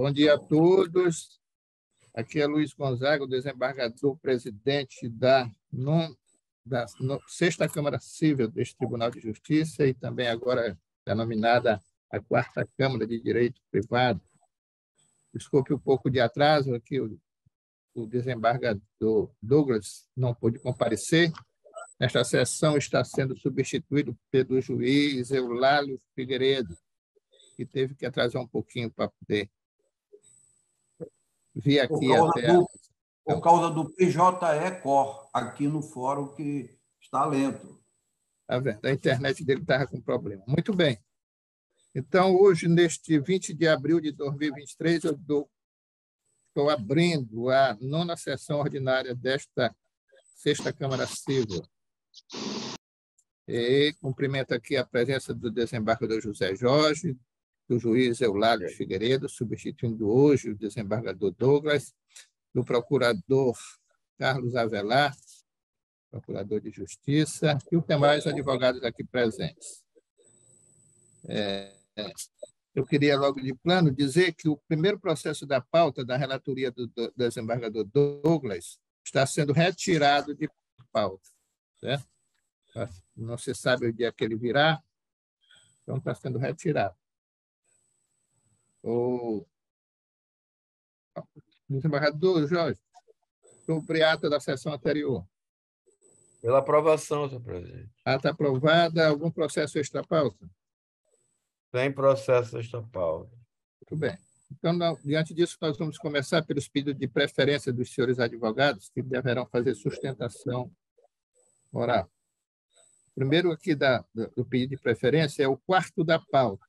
Bom dia a todos. Aqui é Luiz Gonzaga, o desembargador presidente da Sexta Câmara Civil deste Tribunal de Justiça e também agora denominada a Quarta Câmara de Direito Privado. Desculpe um pouco de atraso, aqui o desembargador Douglas não pôde comparecer. Esta sessão está sendo substituído pelo juiz Eulálio Figueiredo, que teve que atrasar um pouquinho para poder vir aqui até por causa do PJE-COR, aqui no fórum, que está lento. A internet dele estava com problema. Muito bem. Então, hoje, neste 20 de abril de 2023, eu estou abrindo a 9ª sessão ordinária desta Sexta Câmara Civil. E cumprimento aqui a presença do desembargador José Jorge, do juiz Eulálio Figueiredo, substituindo hoje o desembargador Douglas, do procurador Carlos Avelar, procurador de Justiça, e os demais advogados aqui presentes. Eu queria, logo de plano, dizer que o primeiro processo da pauta da relatoria do desembargador Douglas está sendo retirado de pauta, certo? Não se sabe o dia que ele virá, então está sendo retirado. O desembargador Jorge, sobre a ata da sessão anterior. Pela aprovação, senhor presidente. Ata aprovada. Algum processo extra-pauta? Sem processo extra-pauta. Muito bem. Então, diante disso, nós vamos começar pelos pedidos de preferência dos senhores advogados, que deverão fazer sustentação oral. Primeiro aqui do pedido de preferência é o quarto da pauta.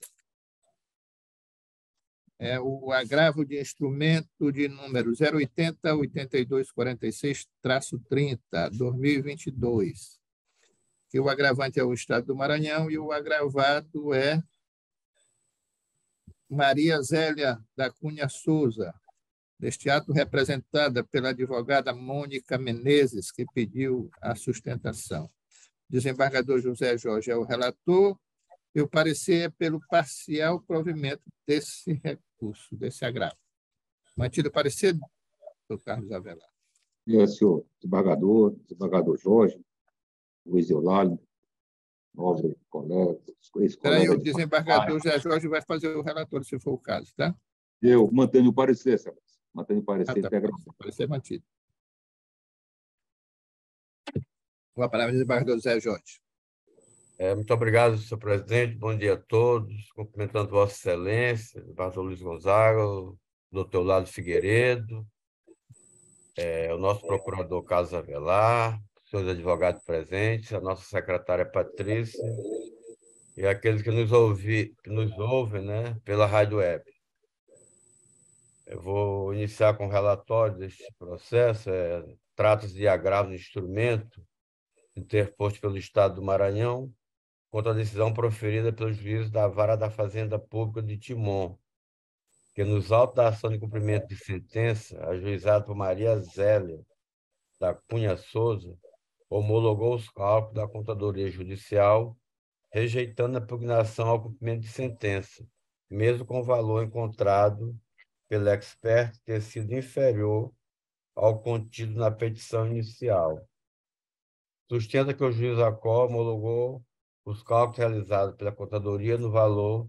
É o agravo de instrumento de número 080-8246-30, 2022. Que o agravante é o Estado do Maranhão e o agravado é Maria Zélia da Cunha Souza, neste ato representada pela advogada Mônica Menezes, que pediu a sustentação. O desembargador José Jorge é o relator, e o parecer é pelo parcial provimento desse recurso, desse agravo. Mantido o parecer, doutor Carlos Avelar. Senhor desembargador Jorge, Luiz Eulálio, nobre colega, Espera aí, o desembargador José Jorge vai fazer o relatório, se for o caso, tá? Eu mantenho o parecer, senhor. Mantenho o parecer integral. O parecer mantido. Com a palavra, desembargador José Jorge. Muito obrigado, senhor presidente. Bom dia a todos. Cumprimentando Vossa Excelência, o desembargador Luiz Gonzaga, o doutor Eulálio Figueiredo, o nosso procurador Carlos Avelar, os senhores advogados presentes, a nossa secretária Patrícia e aqueles que nos ouvem, né, pela Rádio Web. Eu vou iniciar com o relatório deste processo. Trata-se de agravo de instrumento interposto pelo Estado do Maranhão contra a decisão proferida pelo juiz da Vara da Fazenda Pública de Timon, que, nos autos da ação de cumprimento de sentença, ajuizado por Maria Zélia da Cunha Souza, homologou os cálculos da Contadoria Judicial, rejeitando a impugnação ao cumprimento de sentença, mesmo com o valor encontrado pelo expert ter sido inferior ao contido na petição inicial. Sustenta que o juiz ACO homologou os cálculos realizados pela Contadoria no valor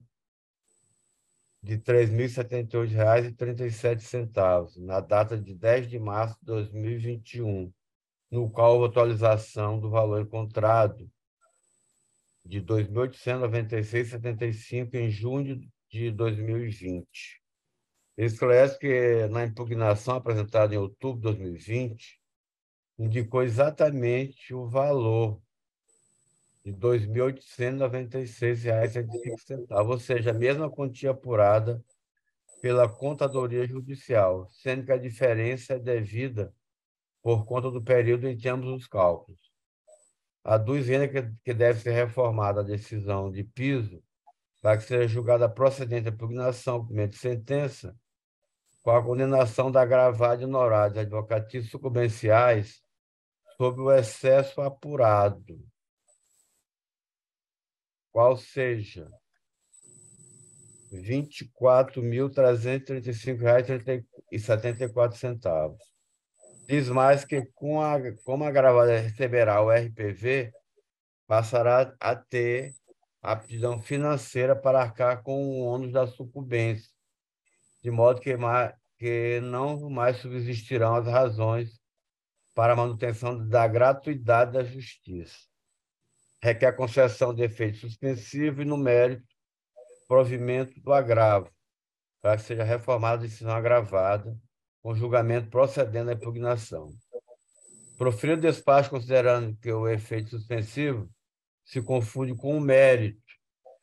de R$ 3.078,37, na data de 10 de março de 2021, no qual houve atualização do valor encontrado de R$ 2.896,75 em junho de 2020. Esclarece que, na impugnação apresentada em outubro de 2020, indicou exatamente o valor de R$ 2.896,75, ou seja, a mesma quantia apurada pela Contadoria Judicial, sendo que a diferença é devida por conta do período em que ambos os cálculos. Aduz ainda que deve ser reformada a decisão de piso para que seja julgada procedente a impugnação, cumprimento de sentença, com a condenação da agravada de honorários advocatícios sucumbenciais sobre o excesso apurado, qual seja R$ 24.335,74. Diz mais que, como a gravada receberá o RPV, passará a ter aptidão financeira para arcar com o ônus da sucumbência, de modo que não mais subsistirão as razões para a manutenção da gratuidade da justiça. Requer concessão de efeito suspensivo e, no mérito, provimento do agravo, para que seja reformada a decisão agravada, com julgamento procedendo à impugnação. Proferido o despacho considerando que o efeito suspensivo se confunde com o mérito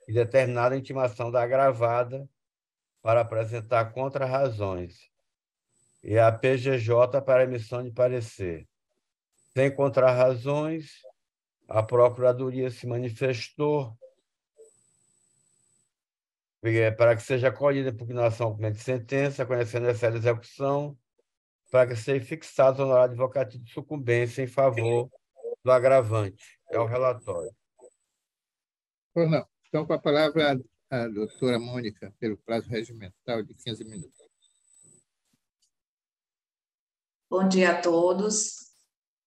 e determinada intimação da agravada para apresentar contrarrazões, e a PGJ para emissão de parecer. Sem contrarrazões, a Procuradoria se manifestou para que seja acolhida a impugnação ao cumprimento de sentença, conhecendo essa execução, para que seja fixado o honorário advocativo de sucumbência em favor do agravante. É o relatório. Pois não. Então, com a palavra a doutora Mônica, pelo prazo regimental de 15 minutos. Bom dia a todos.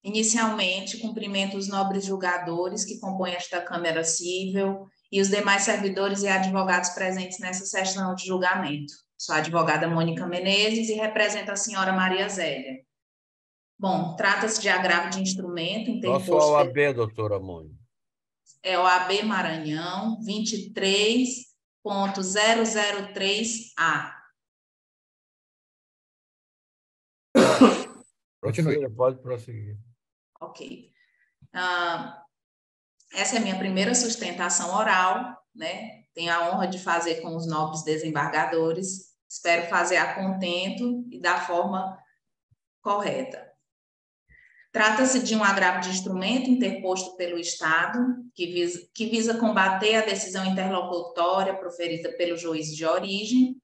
Inicialmente, cumprimento os nobres julgadores que compõem esta Câmara Cível e os demais servidores e advogados presentes nessa sessão de julgamento. Sou a advogada Mônica Menezes e represento a senhora Maria Zélia. Bom, trata-se de agravo de instrumento interposto... Qual a sua OAB, doutora Mônica? É OAB Maranhão 23.003A. Continue. Pode prosseguir. Ok. Essa é a minha primeira sustentação oral, né? Tenho a honra de fazer com os nobres desembargadores. Espero fazer a contento e da forma correta. Trata-se de um agravo de instrumento interposto pelo Estado, que visa combater a decisão interlocutória proferida pelo juiz de origem,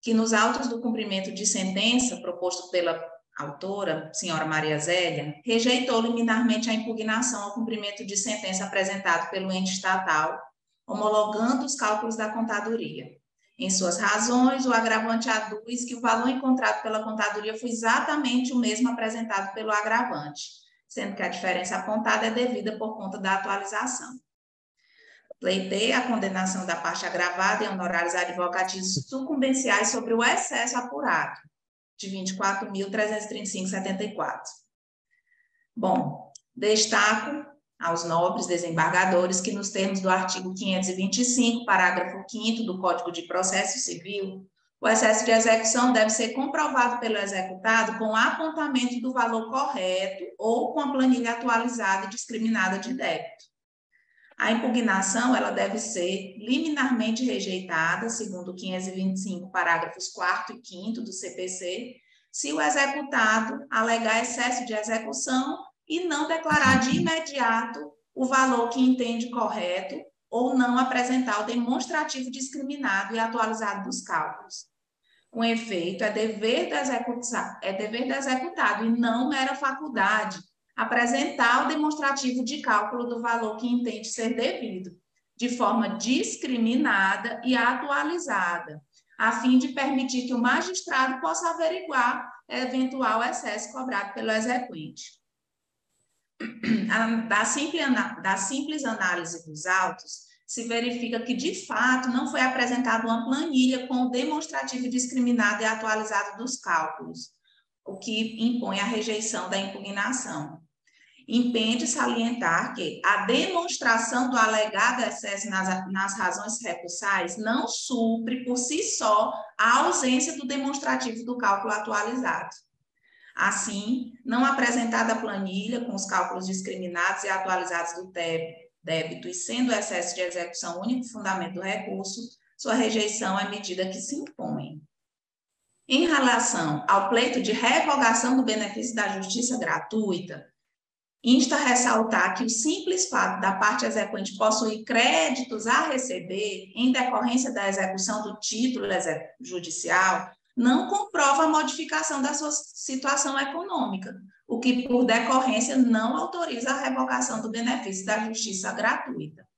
que nos autos do cumprimento de sentença proposto pela autora, senhora Maria Zélia, rejeitou liminarmente a impugnação ao cumprimento de sentença apresentado pelo ente estatal, homologando os cálculos da contadoria. Em suas razões, o agravante aduz que o valor encontrado pela contadoria foi exatamente o mesmo apresentado pelo agravante, sendo que a diferença apontada é devida por conta da atualização. Pleiteia a condenação da parte agravada em honorários advocatícios sucumbenciais sobre o excesso apurado, de R$ 24.335,74. Bom, destaco aos nobres desembargadores que, nos termos do artigo 525, parágrafo 5º do Código de Processo Civil, o excesso de execução deve ser comprovado pelo executado com o apontamento do valor correto ou com a planilha atualizada e discriminada de débito. A impugnação ela deve ser liminarmente rejeitada, segundo o 525, parágrafos 4º e 5º do CPC, se o executado alegar excesso de execução e não declarar de imediato o valor que entende correto ou não apresentar o demonstrativo discriminado e atualizado dos cálculos. Com efeito, é dever do executado e não mera faculdade apresentar o demonstrativo de cálculo do valor que entende ser devido, de forma discriminada e atualizada, a fim de permitir que o magistrado possa averiguar eventual excesso cobrado pelo exequente. Da simples análise dos autos, se verifica que, de fato, não foi apresentada uma planilha com o demonstrativo discriminado e atualizado dos cálculos, o que impõe a rejeição da impugnação. Impende salientar que a demonstração do alegado excesso nas razões recursais não supre, por si só, a ausência do demonstrativo do cálculo atualizado. Assim, não apresentada a planilha com os cálculos discriminados e atualizados do débito e sendo o excesso de execução único fundamento do recurso, sua rejeição é medida que se impõe. Em relação ao pleito de revogação do benefício da justiça gratuita, insta a ressaltar que o simples fato da parte exequente possuir créditos a receber em decorrência da execução do título judicial não comprova a modificação da sua situação econômica, o que, por decorrência, não autoriza a revogação do benefício da justiça gratuita.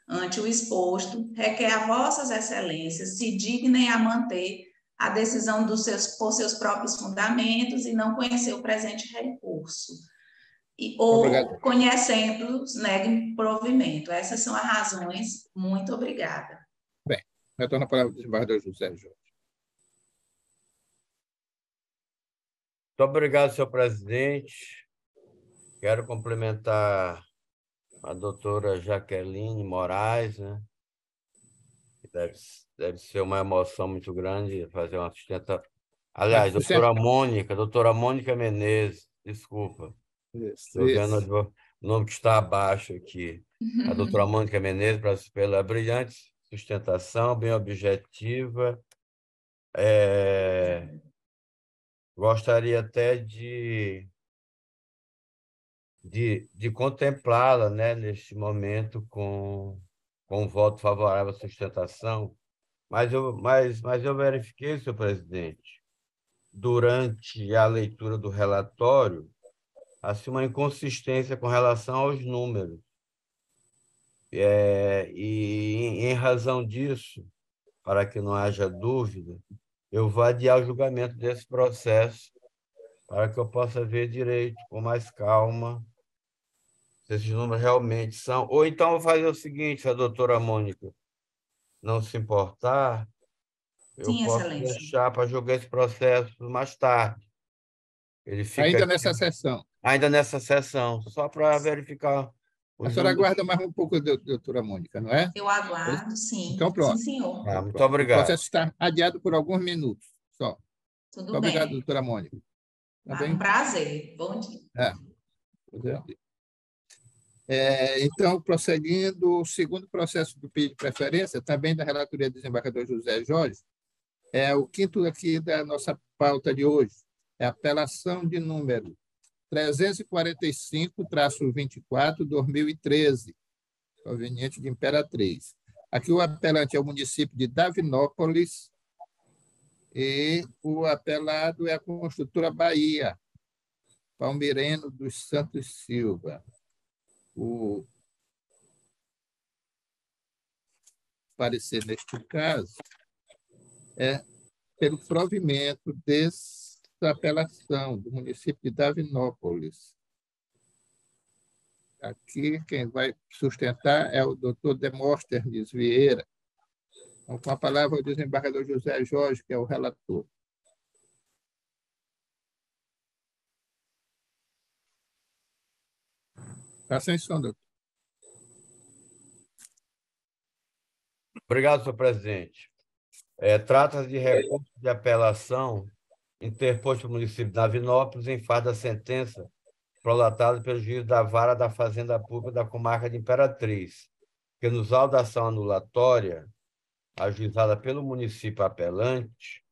Ante o exposto, requer a vossas excelências se dignem a manter a decisão por seus próprios fundamentos e não conhecer o presente recurso. Ou, conhecendo-os, neguem provimento. Essas são as razões. Muito obrigada. Bem, retorno a palavra ao desembargador José Jorge. Muito obrigado, senhor presidente. Quero complementar a doutora Jaqueline Moraes, né? Deve ser uma emoção muito grande fazer uma sustentação. Aliás, doutora Mônica Menezes, desculpa. Estou vendo o nome que está abaixo aqui. A doutora Mônica Menezes, pela brilhante sustentação, bem objetiva. Gostaria até de contemplá-la, né, neste momento com um voto favorável à sustentação, mas eu verifiquei, senhor presidente, durante a leitura do relatório, assim, uma inconsistência com relação aos números. E em razão disso, para que não haja dúvida, eu vou adiar o julgamento desse processo para que eu possa ver direito, com mais calma, se esses números realmente são. Ou então eu vou fazer o seguinte, se a doutora Mônica não se importar, eu posso deixar para julgar esse processo mais tarde. Ele fica ainda nessa sessão. Ainda nessa sessão, só para verificar. A senhora aguarda mais um pouco, doutora Mônica, não é? Eu aguardo, sim. Então, pronto. Sim, senhor. Muito obrigado. O processo está adiado por alguns minutos só. Tudo muito obrigado, bem. doutora Mônica. Tá bem? Um prazer. Bom dia. Então, prosseguindo, o segundo processo do pedido de preferência, também da relatoria do desembargador José Jorge, é o quinto aqui da nossa pauta de hoje, é a apelação de número 345-24/2013, proveniente de Imperatriz. Aqui o apelante é o município de Davinópolis e o apelado é a construtora Bahia, Palmeireno dos Santos Silva. O parecer neste caso é pelo provimento dessa apelação do município de Davinópolis. Aqui, quem vai sustentar é o doutor Demóstenes Vieira. Então, com a palavra, o desembargador José Jorge, que é o relator. Está sem som, doutor. Obrigado, senhor presidente. Trata-se de recurso de apelação interposto pelo município de Davinópolis em face da sentença prolatada pelo juiz da Vara da Fazenda Pública da Comarca de Imperatriz, que, nos autos da ação anulatória, ajuizada pelo município apelante,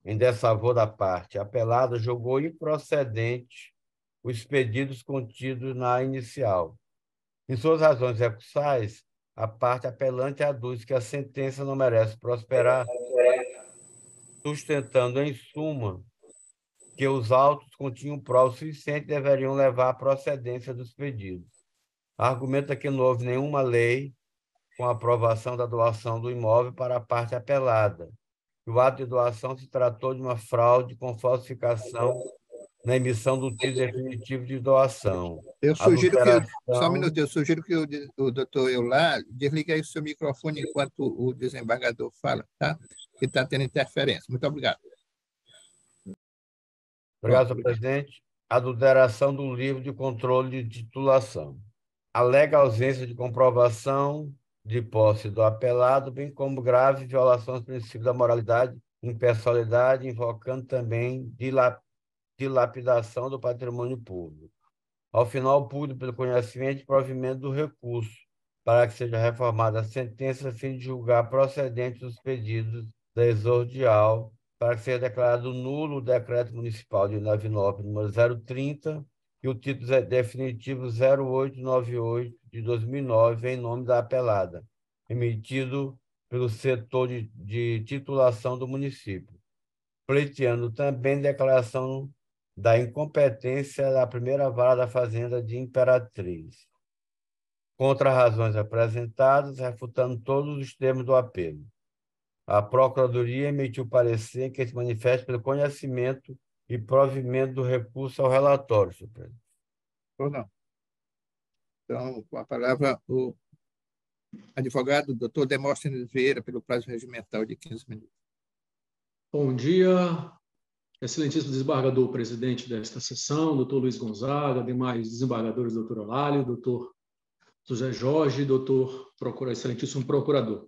em desfavor da parte apelada, julgou improcedente os pedidos contidos na inicial. Em suas razões recursais, a parte apelante aduz que a sentença não merece prosperar, sustentando, em suma, que os autos continham prova suficiente e deveriam levar à procedência dos pedidos. Argumenta que não houve nenhuma lei com a aprovação da doação do imóvel para a parte apelada. O ato de doação se tratou de uma fraude com falsificação na emissão do título definitivo de doação. Eu sugiro só um minuto, eu sugiro que o doutor Eular desligue aí o seu microfone enquanto o desembargador fala, tá? Que está tendo interferência. Muito obrigado. Obrigado, senhor presidente. Adulteração do livro de controle de titulação. Alega ausência de comprovação de posse do apelado, bem como grave violação dos princípios da moralidade e impessoalidade, invocando também dilapidação do patrimônio público. Ao final, pude, pelo conhecimento e provimento do recurso, para que seja reformada a sentença a fim de julgar procedentes os pedidos da exordial, para que seja declarado nulo o decreto municipal de Davinópolis, número 030, e o título definitivo 0898 de 2009, em nome da apelada, emitido pelo setor de titulação do município, pleiteando também declaração da incompetência da primeira vara da Fazenda de Imperatriz. contra as razões apresentadas, refutando todos os termos do apelo. A Procuradoria emitiu parecer que se manifesta pelo conhecimento e provimento do recurso ao relatório, senhor presidente. Ou não? Então, com a palavra, o advogado doutor Demóstenes Vieira, pelo prazo regimental de 15 minutos. Bom dia, excelentíssimo desembargador presidente desta sessão, doutor Luiz Gonzaga, demais desembargadores, doutor Olálio, doutor José Jorge, doutor excelentíssimo procurador.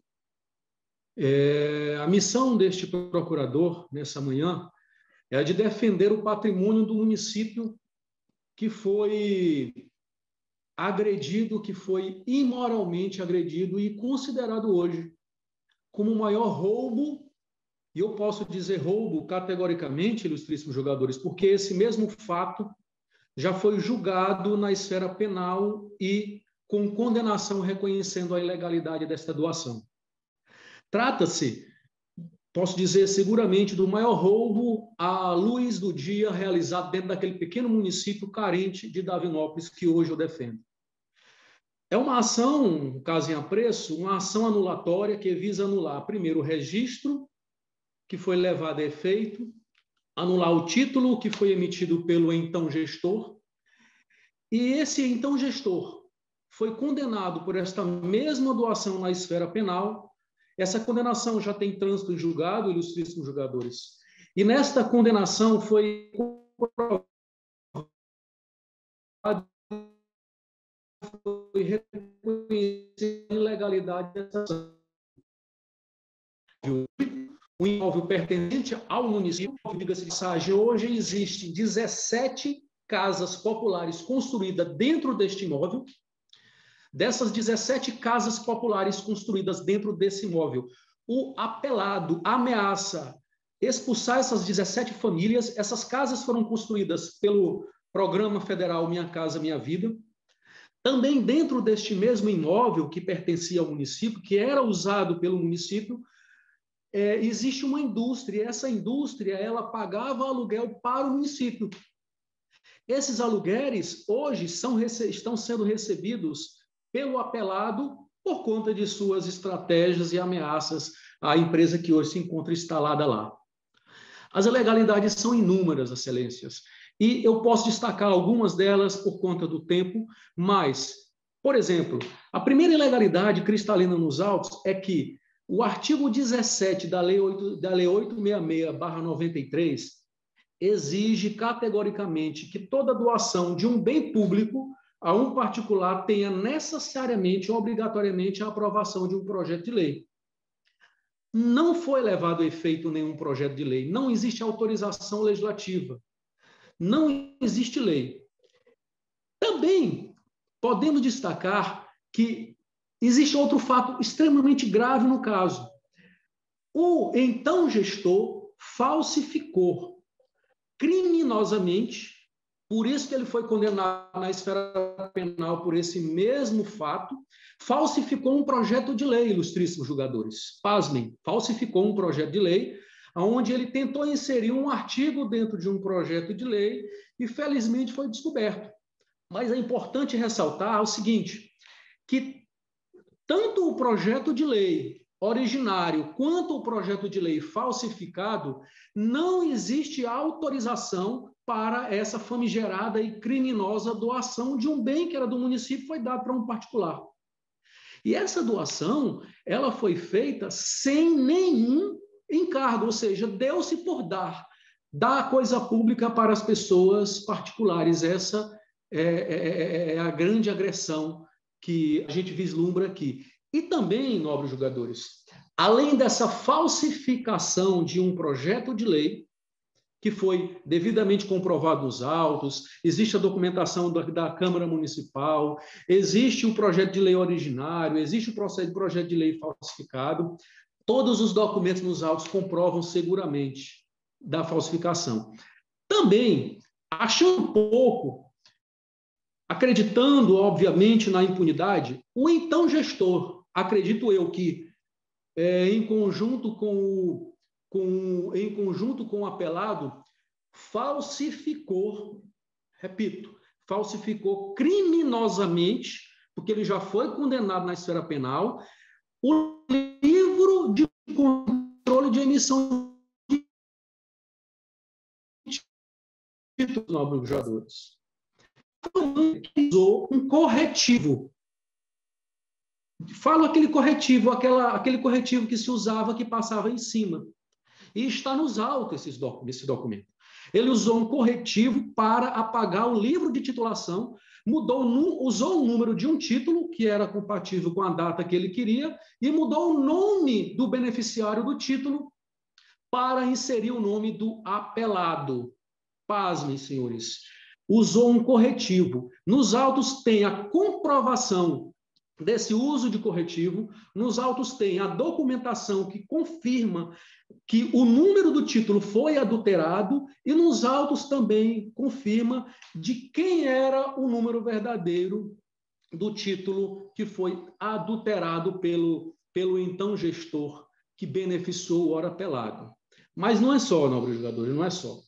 A missão deste procurador, nessa manhã, é a de defender o patrimônio do município que foi agredido, que foi imoralmente agredido e considerado hoje como o maior roubo, e eu posso dizer roubo categoricamente, ilustríssimos jogadores, porque esse mesmo fato já foi julgado na esfera penal e com condenação reconhecendo a ilegalidade desta doação. Trata-se, posso dizer seguramente, do maior roubo à luz do dia realizado dentro daquele pequeno município carente de Davinópolis que hoje eu defendo. É uma ação, caso em apreço, uma ação anulatória que visa anular, primeiro, o registro que foi levado a efeito, anular o título que foi emitido pelo então gestor, e esse então gestor foi condenado por esta mesma doação na esfera penal. Essa condenação já tem trânsito em julgado, ilustríssimos julgadores. E nesta condenação foi reconhecida a ilegalidade dessa ação. O imóvel pertencente ao município, diga-se de passagem, hoje existem 17 casas populares construídas dentro deste imóvel. Dessas 17 casas populares construídas dentro desse imóvel, o apelado ameaça expulsar essas 17 famílias. Essas casas foram construídas pelo Programa Federal Minha Casa Minha Vida. Também dentro deste mesmo imóvel que pertencia ao município, que era usado pelo município, existe uma indústria. Essa indústria ela pagava aluguel para o município. Esses aluguéis hoje estão sendo recebidos pelo apelado por conta de suas estratégias e ameaças à empresa que hoje se encontra instalada lá. As ilegalidades são inúmeras, excelências, e eu posso destacar algumas delas por conta do tempo, mas, por exemplo, a primeira ilegalidade cristalina nos autos é que o artigo 17 da Lei 866/93 exige categoricamente que toda doação de um bem público a um particular tenha necessariamente, obrigatoriamente, a aprovação de um projeto de lei. Não foi levado a efeito nenhum projeto de lei, não existe autorização legislativa, não existe lei. Também podemos destacar que existe outro fato extremamente grave no caso. O então gestor falsificou criminosamente. Por isso que ele foi condenado na esfera penal por esse mesmo fato, falsificou um projeto de lei, ilustríssimos julgadores. Pasmem, falsificou um projeto de lei, onde ele tentou inserir um artigo dentro de um projeto de lei e, felizmente, foi descoberto. Mas é importante ressaltar o seguinte, que tanto o projeto de lei originário quanto o projeto de lei falsificado, não existe autorização para essa famigerada e criminosa doação de um bem que era do município, foi dado para um particular. E essa doação, ela foi feita sem nenhum encargo, ou seja, deu-se por dar a coisa pública para as pessoas particulares. Essa é a grande agressão que a gente vislumbra aqui. E também, nobres julgadores, além dessa falsificação de um projeto de lei, que foi devidamente comprovado nos autos, existe a documentação da Câmara Municipal, existe o projeto de lei originário, existe o projeto de lei falsificado, todos os documentos nos autos comprovam seguramente da falsificação. Também, achando pouco, acreditando, obviamente, na impunidade, o então gestor, acredito eu que, em conjunto com o apelado, falsificou, repito, falsificou criminosamente porque ele já foi condenado na esfera penal, o livro de controle de emissão de títulos nobres jogadores. Usou um corretivo. Falo aquele corretivo, aquele corretivo que se usava, que passava em cima. E está nos autos desse documento. Ele usou um corretivo para apagar o livro de titulação, usou o número de um título, que era compatível com a data que ele queria, e mudou o nome do beneficiário do título para inserir o nome do apelado. Pasmem, senhores. Usou um corretivo. Nos autos tem a comprovação desse uso de corretivo, nos autos tem a documentação que confirma que o número do título foi adulterado e nos autos também confirma de quem era o número verdadeiro do título que foi adulterado pelo então gestor que beneficiou o ora apelado. Mas não é só, nobres jogadores, não é só.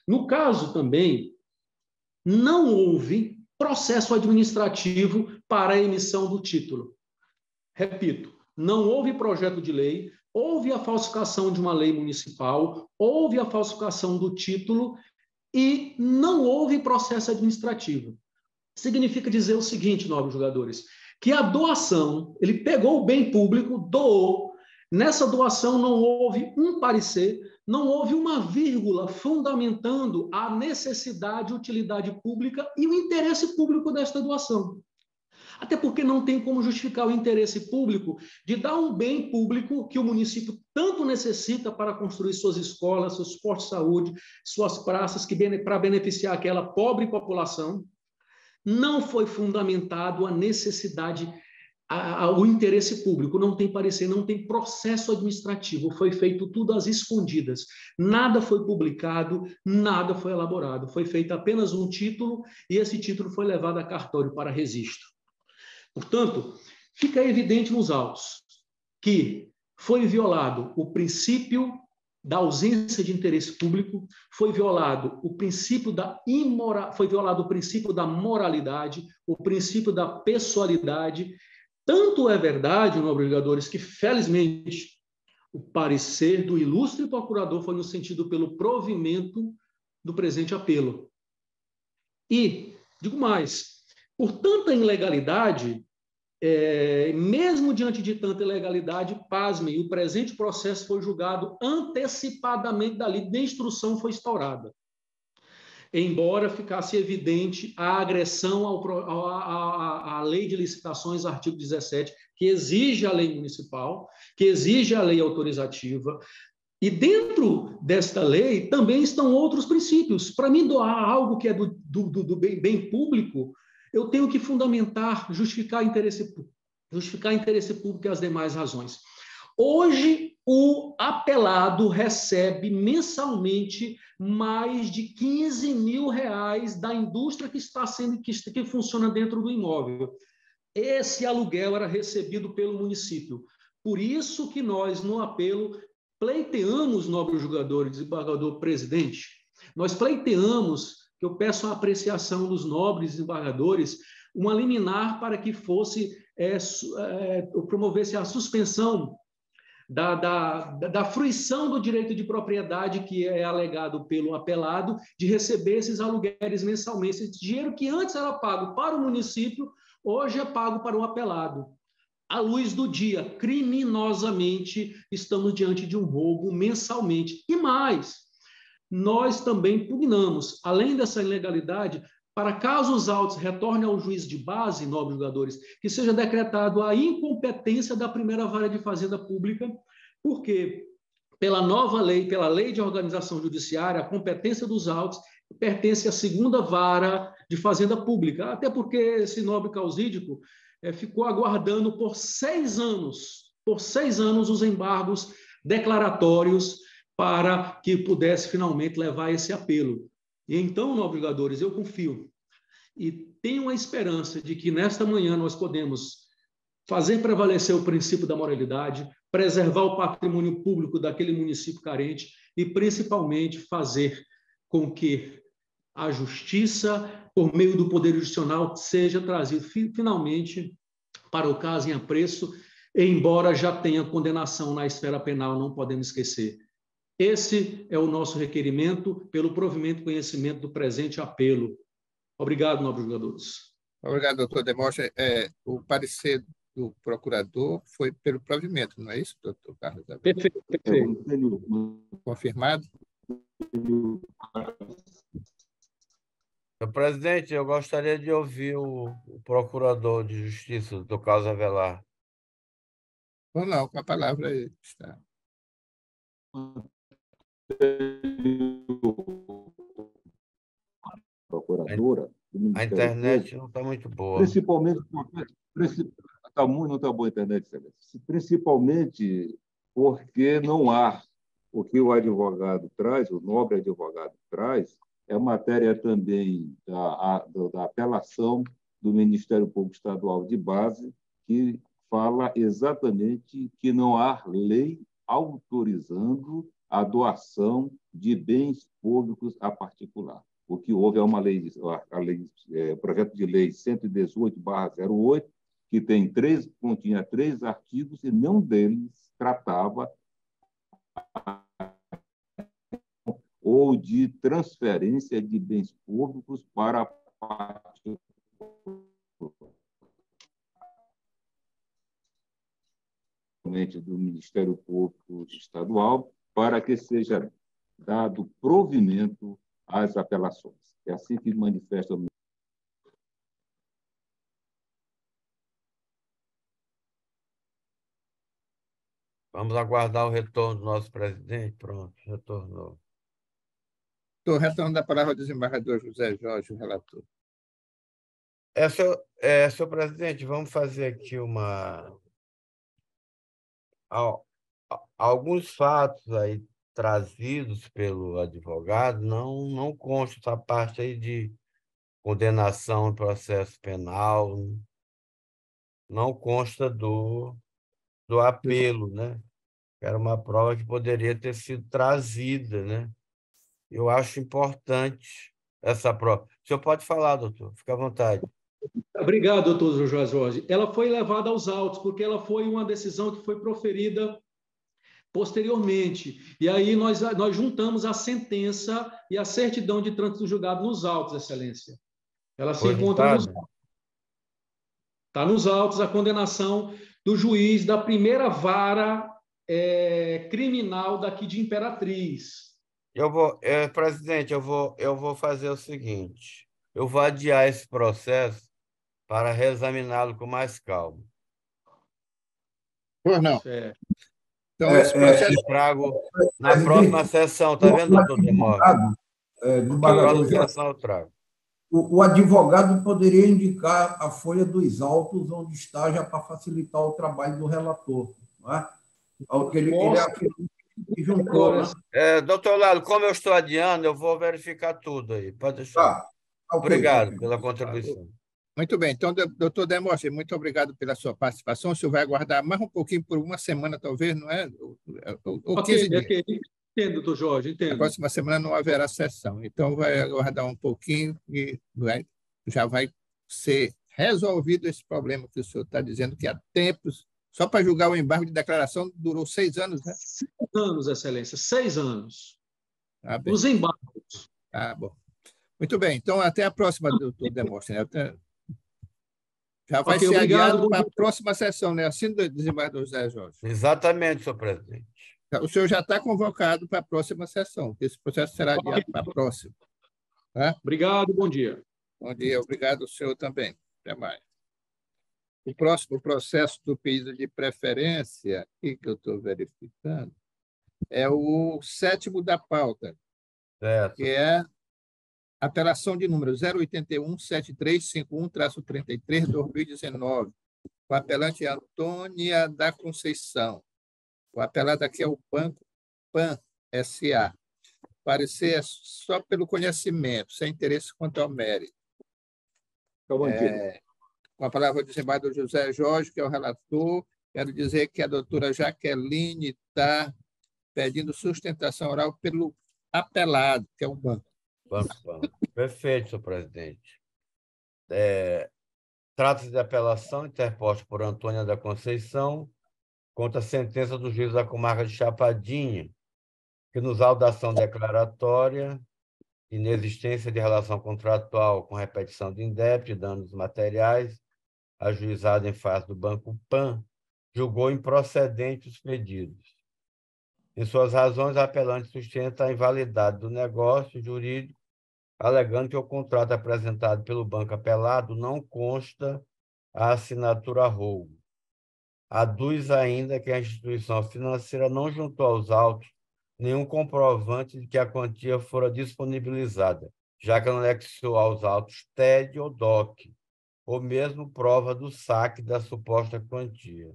No caso também, não houve processo administrativo para a emissão do título. Repito, não houve projeto de lei, houve a falsificação de uma lei municipal, houve a falsificação do título e não houve processo administrativo. Significa dizer o seguinte, nobres jogadores, que a doação, ele pegou o bem público, doou, nessa doação não houve um parecer, não houve uma vírgula fundamentando a necessidade, utilidade pública e o interesse público desta doação. Até porque não tem como justificar o interesse público de dar um bem público que o município tanto necessita para construir suas escolas, seus postos de saúde, suas praças, para beneficiar aquela pobre população. Não foi fundamentado a necessidade, o interesse público, não tem parecer, não tem processo administrativo, foi feito tudo às escondidas, nada foi publicado, nada foi elaborado, foi feito apenas um título e esse título foi levado a cartório para registro. Portanto, fica evidente nos autos que foi violado o princípio da ausência de interesse público, foi violado o princípio foi violado o princípio da moralidade, o princípio da pessoalidade. Tanto é verdade, nobres jogadores, que, felizmente, o parecer do ilustre procurador foi no sentido pelo provimento do presente apelo. E, digo mais, por tanta ilegalidade, mesmo diante de tanta ilegalidade, pasmem, o presente processo foi julgado antecipadamente da lei, nem instrução foi instaurada. Embora ficasse evidente a agressão à lei de licitações, artigo 17, que exige a lei municipal, que exige a lei autorizativa, e dentro desta lei também estão outros princípios. Para mim, doar algo que é do bem público, eu tenho que fundamentar, justificar interesse público e as demais razões. Hoje, o apelado recebe mensalmente mais de R$15 mil da indústria que funciona dentro do imóvel. Esse aluguel era recebido pelo município. Por isso que nós, no apelo, pleiteamos, nobres jogadores, desembargador presidente, nós pleiteamos, que eu peço a apreciação dos nobres desembargadores, uma liminar para que promovesse a suspensão da fruição do direito de propriedade que é alegado pelo apelado, de receber esses aluguéis mensalmente. Esse dinheiro que antes era pago para o município, hoje é pago para o apelado. À luz do dia, criminosamente, estamos diante de um roubo mensalmente. E mais, nós também pugnamos, além dessa ilegalidade, para caso os autos retornem ao juiz de base, nobres jogadores, que seja decretado a incompetência da primeira vara de fazenda pública, porque pela nova lei, pela lei de organização judiciária, a competência dos autos pertence à segunda vara de fazenda pública, até porque esse nobre causídico ficou aguardando por 6 anos os embargos declaratórios para que pudesse finalmente levar esse apelo. E então, nobres jogadores, eu confio e tenho a esperança de que nesta manhã nós podemos fazer prevalecer o princípio da moralidade, preservar o patrimônio público daquele município carente e, principalmente, fazer com que a justiça, por meio do Poder Judicial, seja trazido finalmente para o caso em apreço, embora já tenha condenação na esfera penal, não podemos esquecer. Esse é o nosso requerimento pelo provimento e conhecimento do presente apelo. Obrigado, nobres jogadores. Obrigado, doutor Demóstenes. O parecer do procurador foi pelo provimento, não é isso, doutor Carlos? Perfeito, perfeito. Confirmado? Senhor presidente, eu gostaria de ouvir o procurador de justiça, doutor Carlos Avelar. Ou não, com a palavra aí está. Procuradora do A Ministério internet Público, não está muito boa. principalmente não está boa a internet, excelência. Principalmente porque não há o que o advogado traz, o nobre advogado traz, é matéria também da apelação do Ministério Público Estadual de Base, que fala exatamente que não há lei autorizando a doação de bens públicos a particular. O que houve é uma lei, projeto de lei 118/08, que continha 3 artigos e nenhum deles tratava ou de transferência de bens públicos para particulares. Do Ministério Público Estadual, para que seja dado provimento às apelações. É assim que manifesta o Vamos aguardar o retorno do nosso presidente. Pronto, retornou. Estou retornando a palavra ao desembargador José Jorge, o relator. Senhor presidente, vamos fazer aqui alguns fatos aí trazidos pelo advogado, não consta essa parte aí de condenação em processo penal, não consta do apelo, né? Era uma prova que poderia ter sido trazida, né? Eu acho importante essa prova. O senhor pode falar, doutor, fica à vontade. Obrigado, doutor Jorge. Ela foi levada aos autos, porque ela foi uma decisão que foi proferida posteriormente. E aí nós juntamos a sentença e a certidão de trânsito julgado nos autos, excelência. Ela se encontra nos autos. Está nos autos a condenação do juiz da primeira vara criminal daqui de Imperatriz. Presidente, eu vou fazer o seguinte, eu vou adiar esse processo para reexaminá-lo com mais calma. Pois não. Então, esse processo eu trago na próxima sessão, está vendo, doutor Demóstenes? Na próxima sessão eu trago. O advogado poderia indicar a folha dos autos onde está, já para facilitar o trabalho do relator. Não é? Ele juntou, né? Doutor Lalo, como eu estou adiando, eu vou verificar tudo aí. Pode deixar. Obrigado pela contribuição. Muito bem. Então, doutor Demóstenes, muito obrigado pela sua participação. O senhor vai aguardar mais um pouquinho, por uma semana, talvez, não é? Ou 15 dias. Entendo, doutor Jorge, entendo. Na próxima semana não haverá sessão. Então, vai aguardar um pouquinho e já vai ser resolvido esse problema que o senhor está dizendo, que há tempos, só para julgar o embargo de declaração, durou 6 anos, né? 6 anos, excelência, 6 anos. Bem. Os embargos. Bom. Muito bem. Então, até a próxima, doutor Demóstenes. Já vai ser adiado para a próxima sessão, né? Assim do desembargador José Jorge. Exatamente, senhor presidente. O senhor já está convocado para a próxima sessão. Esse processo será adiado para a próxima. Tá? Obrigado, bom dia. Bom dia, obrigado ao senhor também. Até mais. O próximo processo do pedido de preferência, aqui que eu estou verificando, é o 7º da pauta, que é apelação de número 081-7351-33-2019. O apelante é Antônia da Conceição. O apelado aqui é o Banco PAN S.A. Parecer é só pelo conhecimento, sem interesse quanto ao mérito. Com a palavra do desembargador José Jorge, que é o relator, quero dizer que a doutora Jaqueline está pedindo sustentação oral pelo apelado, que é o banco. Banco Pan. Perfeito, senhor presidente. Trata-se de apelação interposta por Antônia da Conceição contra a sentença do juiz da comarca de Chapadinha, que, nos autos da ação declaratória, inexistência de relação contratual com repetição de indébito e danos materiais, ajuizado em face do Banco Pan, julgou improcedentes os pedidos. Em suas razões, a apelante sustenta a invalidade do negócio jurídico, alegando que o contrato apresentado pelo banco apelado não consta a assinatura rogo. Aduz ainda que a instituição financeira não juntou aos autos nenhum comprovante de que a quantia fora disponibilizada, já que não anexou aos autos TED ou DOC, ou mesmo prova do saque da suposta quantia.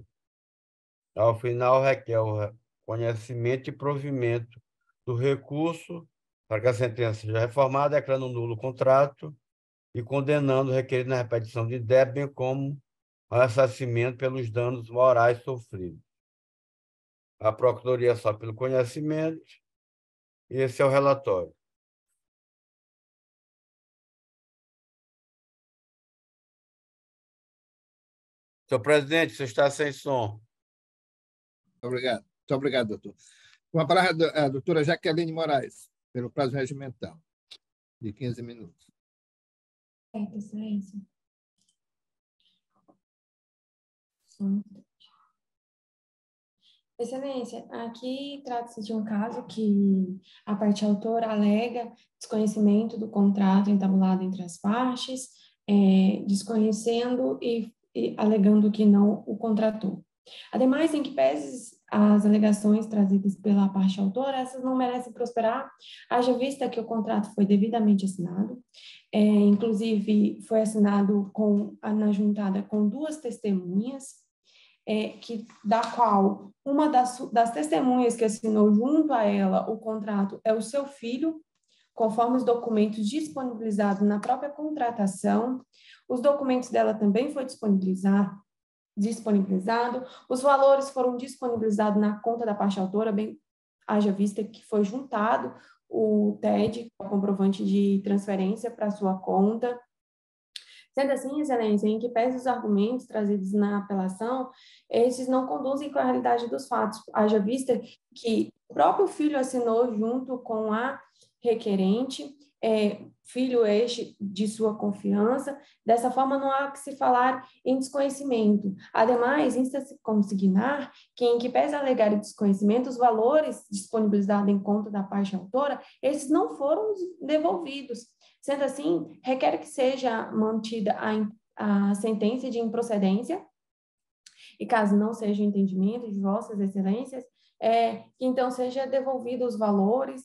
Ao final, requer o conhecimento e provimento do recurso para que a sentença seja reformada, declarando nulo o contrato e condenando o requerido na repetição de débito, bem como o ressarcimento pelos danos morais sofridos. A Procuradoria só pelo conhecimento, e esse é o relatório. Senhor presidente, você está sem som. Obrigado. Muito obrigado, doutor. Com a palavra a doutora Jaqueline Moraes, pelo prazo regimental de 15 minutos. Excelência. Excelência, aqui trata-se de um caso que a parte autora alega desconhecimento do contrato entabulado entre as partes, desconhecendo e alegando que não o contratou. Ademais, em que pese as alegações trazidas pela parte autora, essas não merecem prosperar, haja vista que o contrato foi devidamente assinado, inclusive foi assinado na juntada com duas testemunhas, da qual uma das testemunhas que assinou junto a ela o contrato é o seu filho, conforme os documentos disponibilizados na própria contratação. Os documentos dela também foi disponibilizado, os valores foram disponibilizados na conta da parte autora, bem haja vista que foi juntado o TED, o comprovante de transferência para sua conta. Sendo assim, excelência, em que pese os argumentos trazidos na apelação, esses não conduzem com a realidade dos fatos, haja vista que o próprio filho assinou junto com a requerente, filho este de sua confiança, dessa forma não há que se falar em desconhecimento. Ademais, insta-se consignar que, em que pese alegar desconhecimento, os valores disponibilizados em conta da parte autora, esses não foram devolvidos. Sendo assim, requer que seja mantida a sentença de improcedência, e caso não seja entendimento de vossas excelências, que então seja devolvido os valores,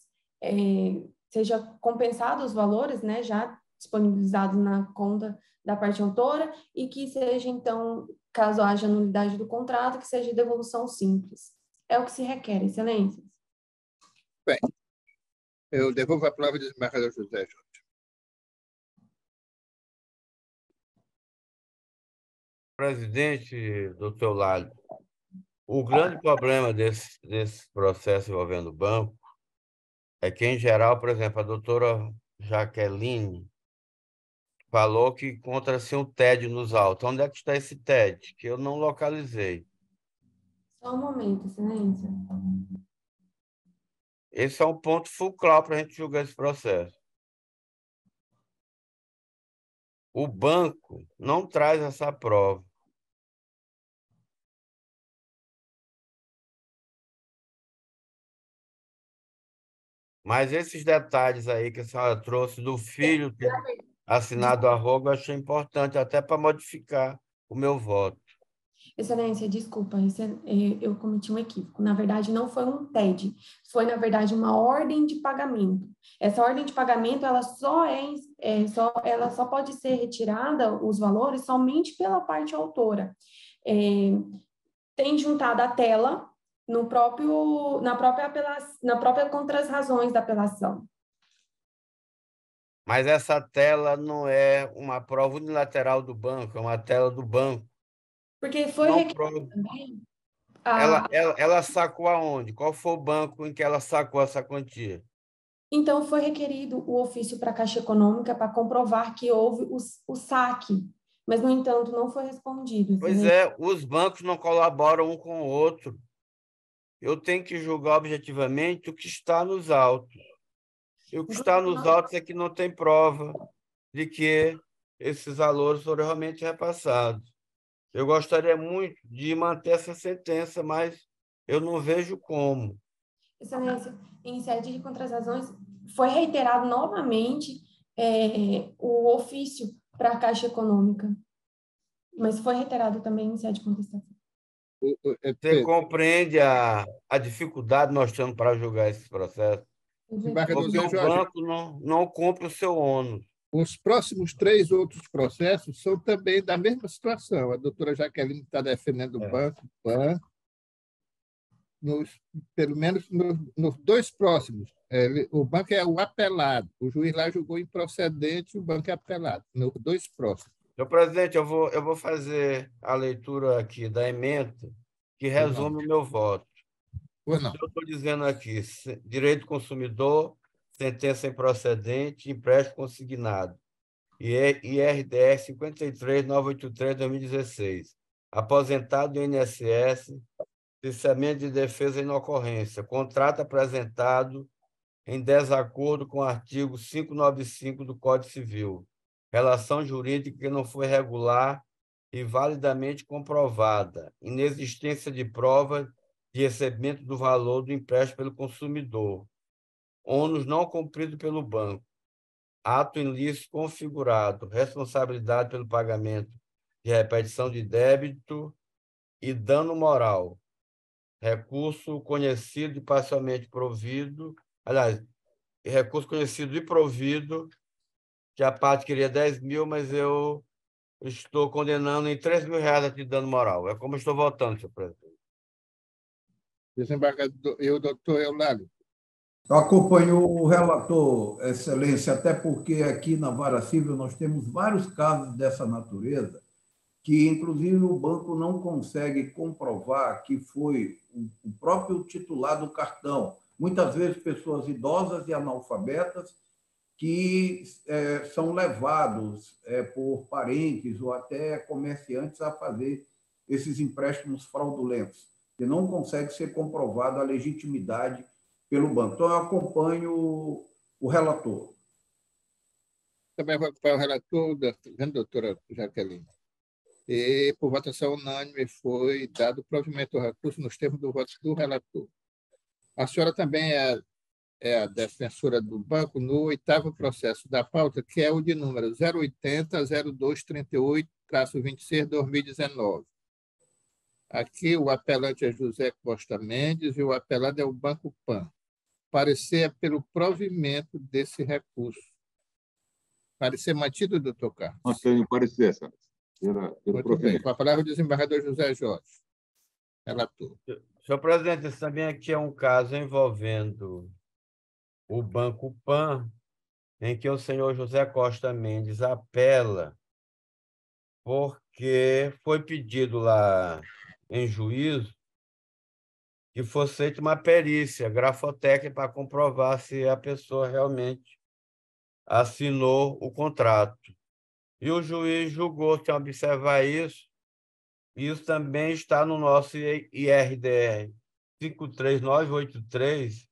seja compensado os valores, né, já disponibilizados na conta da parte autora, e que seja, então, caso haja nulidade do contrato, que seja devolução simples. É o que se requer, excelências. Bem, eu devolvo a palavra ao desembargador José Jorge. Presidente, doutor Eulalio, o grande problema desse processo envolvendo o banco é que, em geral, por exemplo, a doutora Jaqueline falou que encontra-se um TED nos autos. Onde é que está esse TED? Que eu não localizei. Só um momento, excelência. Esse é um ponto fulcral para a gente julgar esse processo. O banco não traz essa prova. Mas esses detalhes aí que a senhora trouxe do filho ter assinado a rogo, eu achei importante até para modificar o meu voto. Excelência, desculpa, eu cometi um equívoco. Na verdade, não foi um TED, foi, na verdade, uma ordem de pagamento. Essa ordem de pagamento, ela só pode ser retirada, os valores, somente pela parte autora. Tem juntado a tela na própria contra as razões da apelação. Mas essa tela não é uma prova unilateral do banco, é uma tela do banco. Porque foi requerido também. Ela sacou aonde? Qual foi o banco em que ela sacou essa quantia? Então, foi requerido o ofício para a Caixa Econômica para comprovar que houve o saque, mas, no entanto, não foi respondido. Pois é, os bancos não colaboram um com o outro. Eu tenho que julgar objetivamente o que está nos autos. E o que está nos autos é que não tem prova de que esses valores foram realmente repassados. Eu gostaria muito de manter essa sentença, mas eu não vejo como. Excelência, em sede de contratações, foi reiterado novamente o ofício para a Caixa Econômica, mas foi reiterado também em sede de contestação. Você compreende a dificuldade que nós temos para julgar esses processos? Porque o banco não cumpre o seu ônus. Os próximos 3 outros processos são também da mesma situação. A doutora Jaqueline está defendendo o banco, PAN, pelo menos nos 2 próximos. O banco é o apelado. O juiz lá julgou improcedente, o banco é apelado. Nos 2 próximos. Senhor presidente, eu vou fazer a leitura aqui da emenda que resume o meu voto. Eu estou dizendo aqui, direito do consumidor, sentença improcedente, empréstimo consignado. IRDR 53.983/2016. Aposentado do INSS, licenciamento de defesa em inocorrência. Contrato apresentado em desacordo com o artigo 595 do Código Civil. Relação jurídica que não foi regular e validamente comprovada. Inexistência de prova de recebimento do valor do empréstimo pelo consumidor. Ônus não cumprido pelo banco. Ato ilícito configurado. Responsabilidade pelo pagamento de repetição de débito e dano moral. Recurso conhecido e parcialmente provido. Aliás, recurso conhecido e provido, que a parte queria 10 mil, mas eu estou condenando em 3 mil reais de dano moral. É como eu estou votando, senhor presidente. Desembargador, eu, doutor Eulália. Eu acompanho o relator, Excelência, até porque aqui na Vara Civil nós temos vários casos dessa natureza, que, inclusive, o banco não consegue comprovar que foi o próprio titular do cartão. Muitas vezes, pessoas idosas e analfabetas que são levados por parentes ou até comerciantes a fazer esses empréstimos fraudulentos, que não consegue ser comprovada a legitimidade pelo banco. Então, eu acompanho o relator. Também vou acompanhar o relator, doutora Jaqueline. E, por votação unânime, foi dado provimento ao recurso nos termos do voto do relator. A senhora também é a defensora do banco no 8º processo da pauta, que é o de número 080-0238-26/2019. Aqui o apelante é José Costa Mendes e o apelado é o Banco PAN. Parecer é pelo provimento desse recurso. Parecer mantido, doutor Carlos? Nós temos parecer, senhor. Muito bem. Com a palavra o desembargador José Jorge. Relator. Senhor presidente, esse também aqui é um caso envolvendo o Banco PAN, em que o senhor José Costa Mendes apela porque foi pedido lá em juízo que fosse feita uma perícia grafotécnica para comprovar se a pessoa realmente assinou o contrato. E o juiz julgou, sem observar isso, e isso também está no nosso IRDR 53983.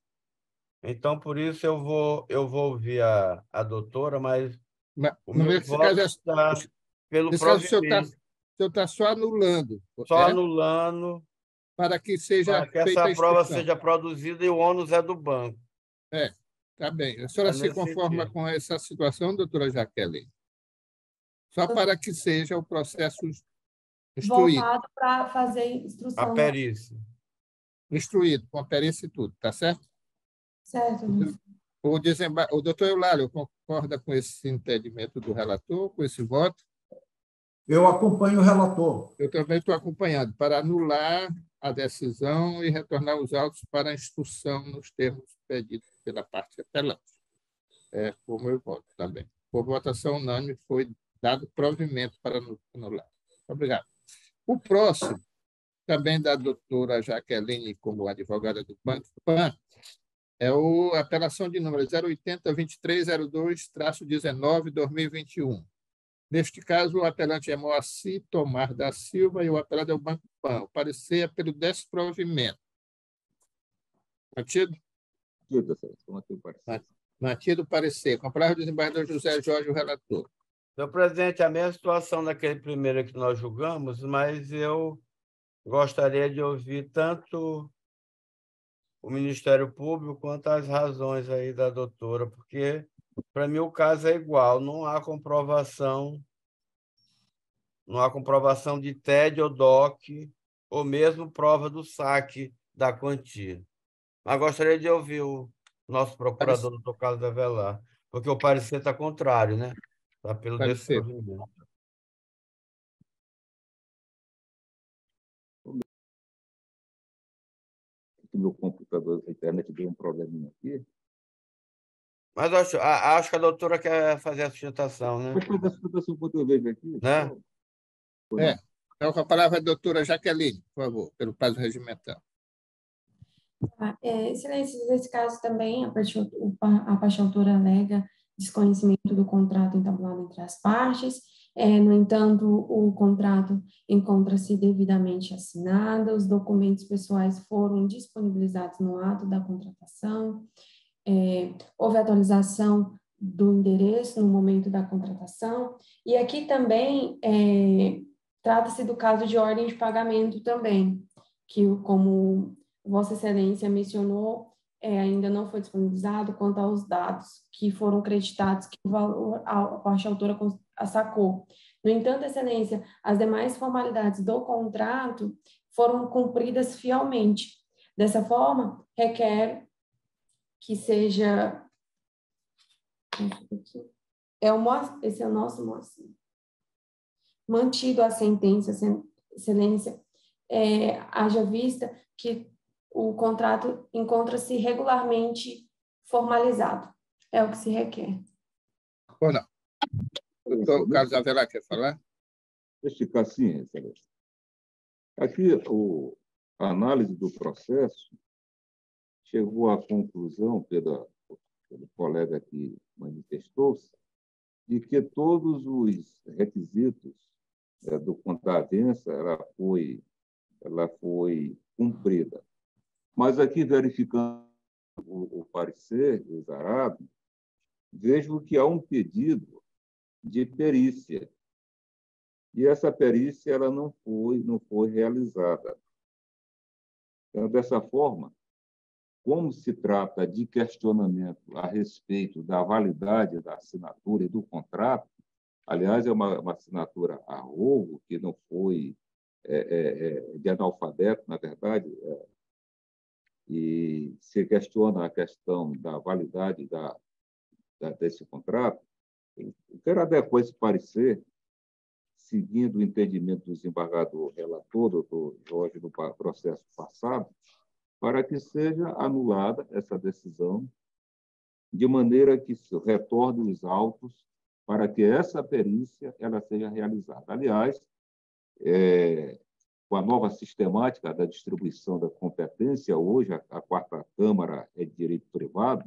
Então, por isso, eu vou ouvir a doutora, mas o meu voto está pelo provimento. O senhor está só anulando. Só anulando para que seja para que essa prova seja produzida e o ônus é do banco. Tá bem. A senhora se conforma com essa situação, doutora Jaqueline? Só para que seja o processo instruído. Voltado para fazer instrução. A perícia. Instruído, com a perícia e tudo, tá certo? Certo. O doutor Eulália concorda com esse entendimento do relator, com esse voto? Eu acompanho o relator. Eu também estou acompanhando, para anular a decisão e retornar os autos para a instrução nos termos pedidos pela parte apelante. Como eu voto também. Por votação unânime, foi dado provimento para anular. Obrigado. O próximo, também da doutora Jaqueline, como advogada do Banco PAN, É a apelação de número 080-2302-19-2021. Neste caso, o apelante é Moacir Tomar da Silva e o apelado é o Banco Pan. O parecer é pelo desprovimento. Mantido? Mantido o parecer. Com a palavra do desembargador José Jorge, o relator. Senhor presidente, a mesma situação daquele primeiro que nós julgamos, mas eu gostaria de ouvir tanto o Ministério Público quanto as razões aí da doutora, porque, para mim, o caso é igual, não há comprovação de TED ou DOC, ou mesmo prova do saque da quantia. Mas gostaria de ouvir o nosso procurador, doutor Carlos Avelar, porque o parecer está contrário, né? Está pelo desprovimento. Meu computador, a internet deu um probleminha aqui. Mas acho que a doutora quer fazer a sustentação, né? Pode fazer a sustentação enquanto eu vejo aqui? Né? Então, com a palavra a doutora Jaqueline, por favor, pelo prazo regimental. Excelência, nesse caso também, a parte autora alega desconhecimento do contrato entabulado entre as partes. No entanto, o contrato encontra-se devidamente assinado, os documentos pessoais foram disponibilizados no ato da contratação, houve atualização do endereço no momento da contratação, e aqui também trata-se do caso de ordem de pagamento também, que, como Vossa Excelência mencionou, ainda não foi disponibilizado quanto aos dados que foram creditados, que o valor, a parte autora sacou. No entanto, Excelência, as demais formalidades do contrato foram cumpridas fielmente. Dessa forma, requer que seja... Esse é o nosso moço. Mantido a sentença, Excelência, haja vista que o contrato encontra-se regularmente formalizado. É o que se requer. Ou não? O doutor Carlos Avelar quer falar? Deixa eu ficar assim, Excelência. Aqui, a análise do processo chegou à conclusão, pelo colega que manifestou-se, de que todos os requisitos do contravença ela foi cumprida. Mas aqui, verificando o parecer exarado, vejo que há um pedido de perícia. E essa perícia ela não foi realizada. Então, dessa forma, como se trata de questionamento a respeito da validade da assinatura e do contrato, aliás, é uma assinatura a rogo, que não foi de analfabeto, na verdade, e se questiona a questão da validade desse contrato, eu quero adequar esse parecer, seguindo o entendimento do desembargador relator, doutor Jorge, no processo passado, para que seja anulada essa decisão, de maneira que se retorne os autos para que essa perícia ela seja realizada. Aliás, com a nova sistemática da distribuição da competência, hoje a quarta Câmara é de Direito Privado,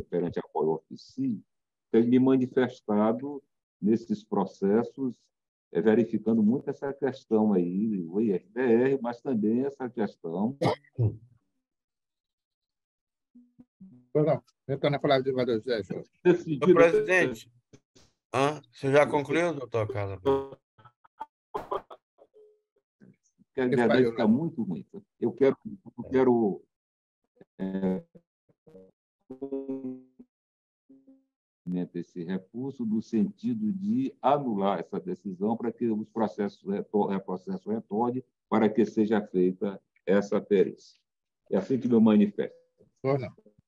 perante a qual eu oficio, tem me manifestado nesses processos, verificando muito essa questão aí, o IFDR, mas também essa questão... Não, retorna a palavra do desembargador José Jorge. Senhor presidente, você já concluiu, doutor Carlos? Que a verdade está muito ruim. Eu quero esse recurso no sentido de anular essa decisão para que o processo retorne para que seja feita essa perícia. É assim que me manifesto.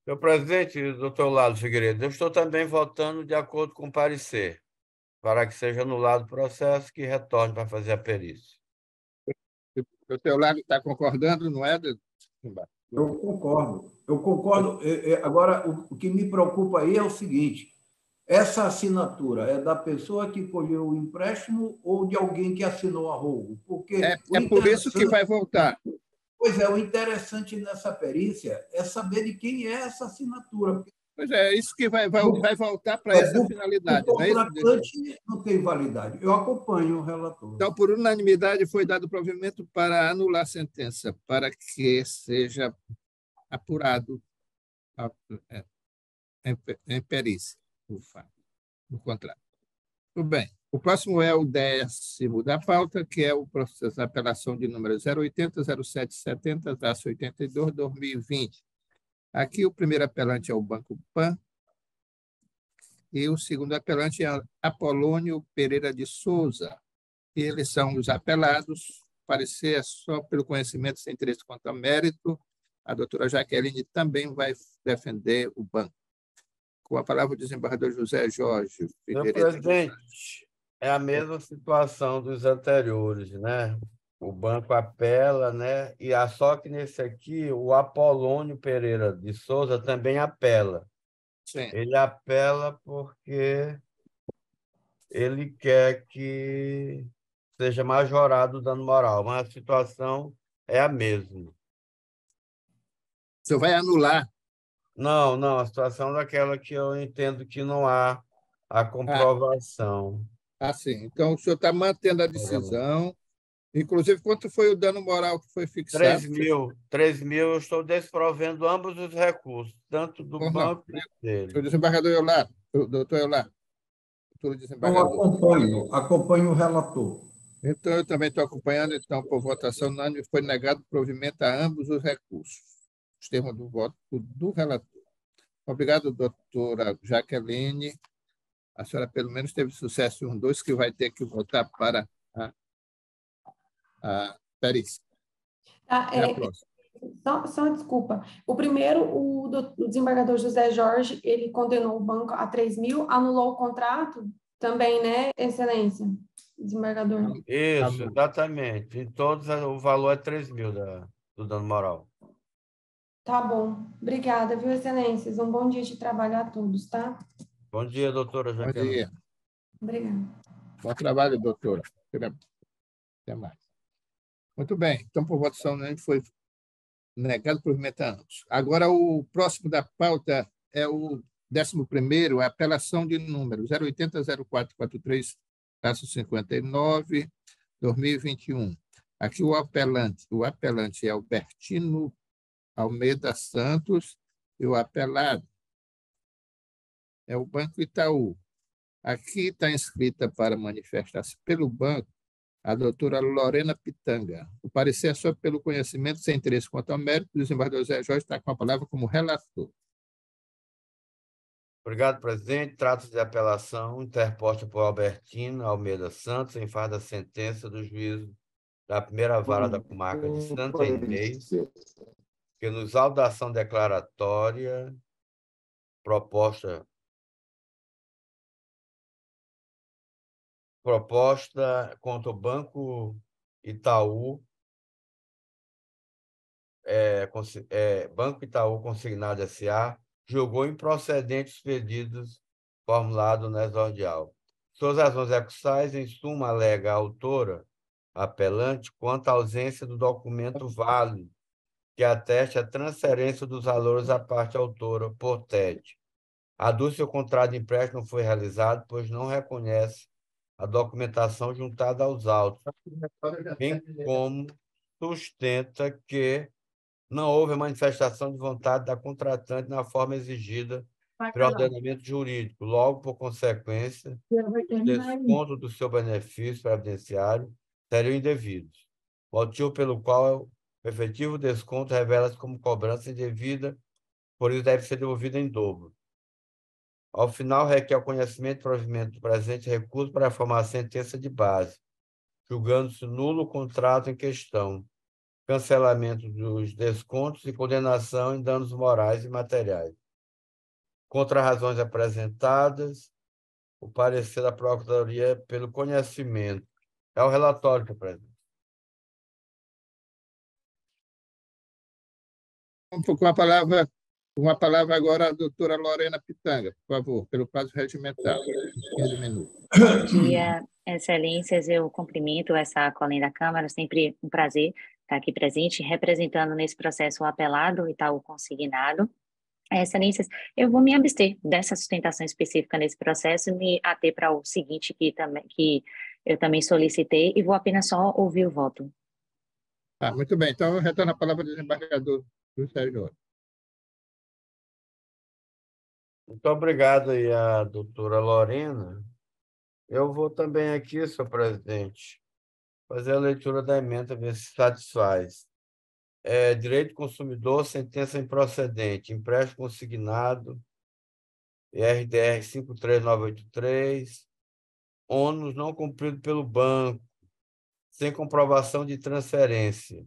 Senhor presidente, doutor Lado Figueiredo, eu estou também votando de acordo com o parecer, para que seja anulado o processo que retorne para fazer a perícia. O seu lado está concordando, não é? Eu concordo. Agora, o que me preocupa aí é o seguinte: essa assinatura é da pessoa que colheu o empréstimo ou de alguém que assinou a rogo? Porque é por isso que vai voltar. Pois é, o interessante nessa perícia é saber de quem é essa assinatura. Pois é, isso que vai voltar para essa finalidade. O contratante não tem validade. Eu acompanho o relator. Então, por unanimidade, foi dado provimento para anular a sentença, para que seja apurado em perícia o fato, no contrato. Tudo bem. O próximo é o 10º da pauta, que é o processo de apelação de número 080-0770-82-2020. Aqui o primeiro apelante é o Banco Pan e o segundo apelante é Apolônio Pereira de Souza. Eles são os apelados. Parecer só pelo conhecimento sem interesse quanto ao mérito. A doutora Jaqueline também vai defender o banco. Com a palavra o desembargador José Jorge Figueiredo. Senhor presidente, é a mesma situação dos anteriores, né? O banco apela, né? E só que nesse aqui, o Apolônio Pereira de Souza também apela. Sim. Ele apela porque ele quer que seja majorado o dano moral, mas a situação é a mesma. O senhor vai anular? Não, a situação é daquela que eu entendo que não há a comprovação. Sim. Então, o senhor está mantendo a decisão. Inclusive, quanto foi o dano moral que foi fixado? 3 mil, eu estou desprovendo ambos os recursos, tanto do banco quanto dele. Senhor desembargador Eular, doutor Eular. Eu acompanho o relator. Então, eu também estou acompanhando. Então, por votação unânime, foi negado provimento a ambos os recursos. Os termos do voto do relator. Obrigado, doutora Jaqueline. A senhora, pelo menos, teve sucesso em um dos que vai ter que votar para a perícia. Só desculpa. O primeiro, o desembargador José Jorge, ele condenou o banco a 3 mil, anulou o contrato também, né, Excelência? Desembargador. Isso, exatamente. Em todos, o valor é 3 mil do dano moral. Tá bom. Obrigada, viu, Excelências? Um bom dia de trabalho a todos, tá? Bom dia, doutora Jaqueline. Bom dia. Obrigada. Bom trabalho, doutora. Até mais. Muito bem. Então, por votação unânime, foi negado provimento a ambos. Agora, o próximo da pauta é o 11º, a apelação de número 080-0443-59-2021. Aqui o apelante é Albertino Almeida Santos e o apelado é o Banco Itaú. Aqui está inscrita para manifestar-se pelo banco a doutora Lorena Pitanga. O parecer é só pelo conhecimento, sem interesse quanto ao mérito. O desembargador José Jorge está com a palavra como relator. Obrigado, presidente. Trata-se de apelação interposta por Albertino Almeida Santos em face da sentença do juízo da primeira vara da comarca de Santa Inês, que nos autos da ação declaratória proposta contra o Banco Itaú, Banco Itaú Consignado S.A., julgou improcedentes os pedidos formulados no exordial. Suas razões recursais, em suma, alega a autora apelante quanto à ausência do documento válido que ateste a transferência dos valores à parte autora por TED. Aduz que o contrato de empréstimo não foi realizado, pois não reconhece a documentação juntada aos autos, bem como sustenta que não houve manifestação de vontade da contratante na forma exigida pelo ordenamento jurídico. Logo, por consequência, o desconto do seu benefício previdenciário seriam indevidos, motivo pelo qual o efetivo desconto revela-se como cobrança indevida, por isso deve ser devolvido em dobro. Ao final, requer o conhecimento e provimento do presente recurso para formar a sentença de base, julgando-se nulo o contrato em questão, cancelamento dos descontos e condenação em danos morais e materiais. Contra razões apresentadas, o parecer da Procuradoria pelo conhecimento. É o relatório, senhor presidente. Com a palavra agora a doutora Lorena Pitanga, por favor, pelo prazo regimental. 15 minutos. Bom dia, excelências. Eu cumprimento essa colega da Câmara, sempre um prazer está aqui presente, representando nesse processo o apelado Itaú Consignado. Excelências, eu vou me abster dessa sustentação específica nesse processo e me ater para o seguinte que eu também solicitei e vou apenas só ouvir o voto. Muito bem. Então, eu retorno a palavra ao desembargador José Jorge. Muito obrigado aí a doutora Lorena. Eu vou também aqui, senhor presidente, fazer a leitura da emenda, ver se satisfaz. Direito do consumidor, sentença improcedente, empréstimo consignado, RDR 53983, ônus não cumprido pelo banco, sem comprovação de transferência,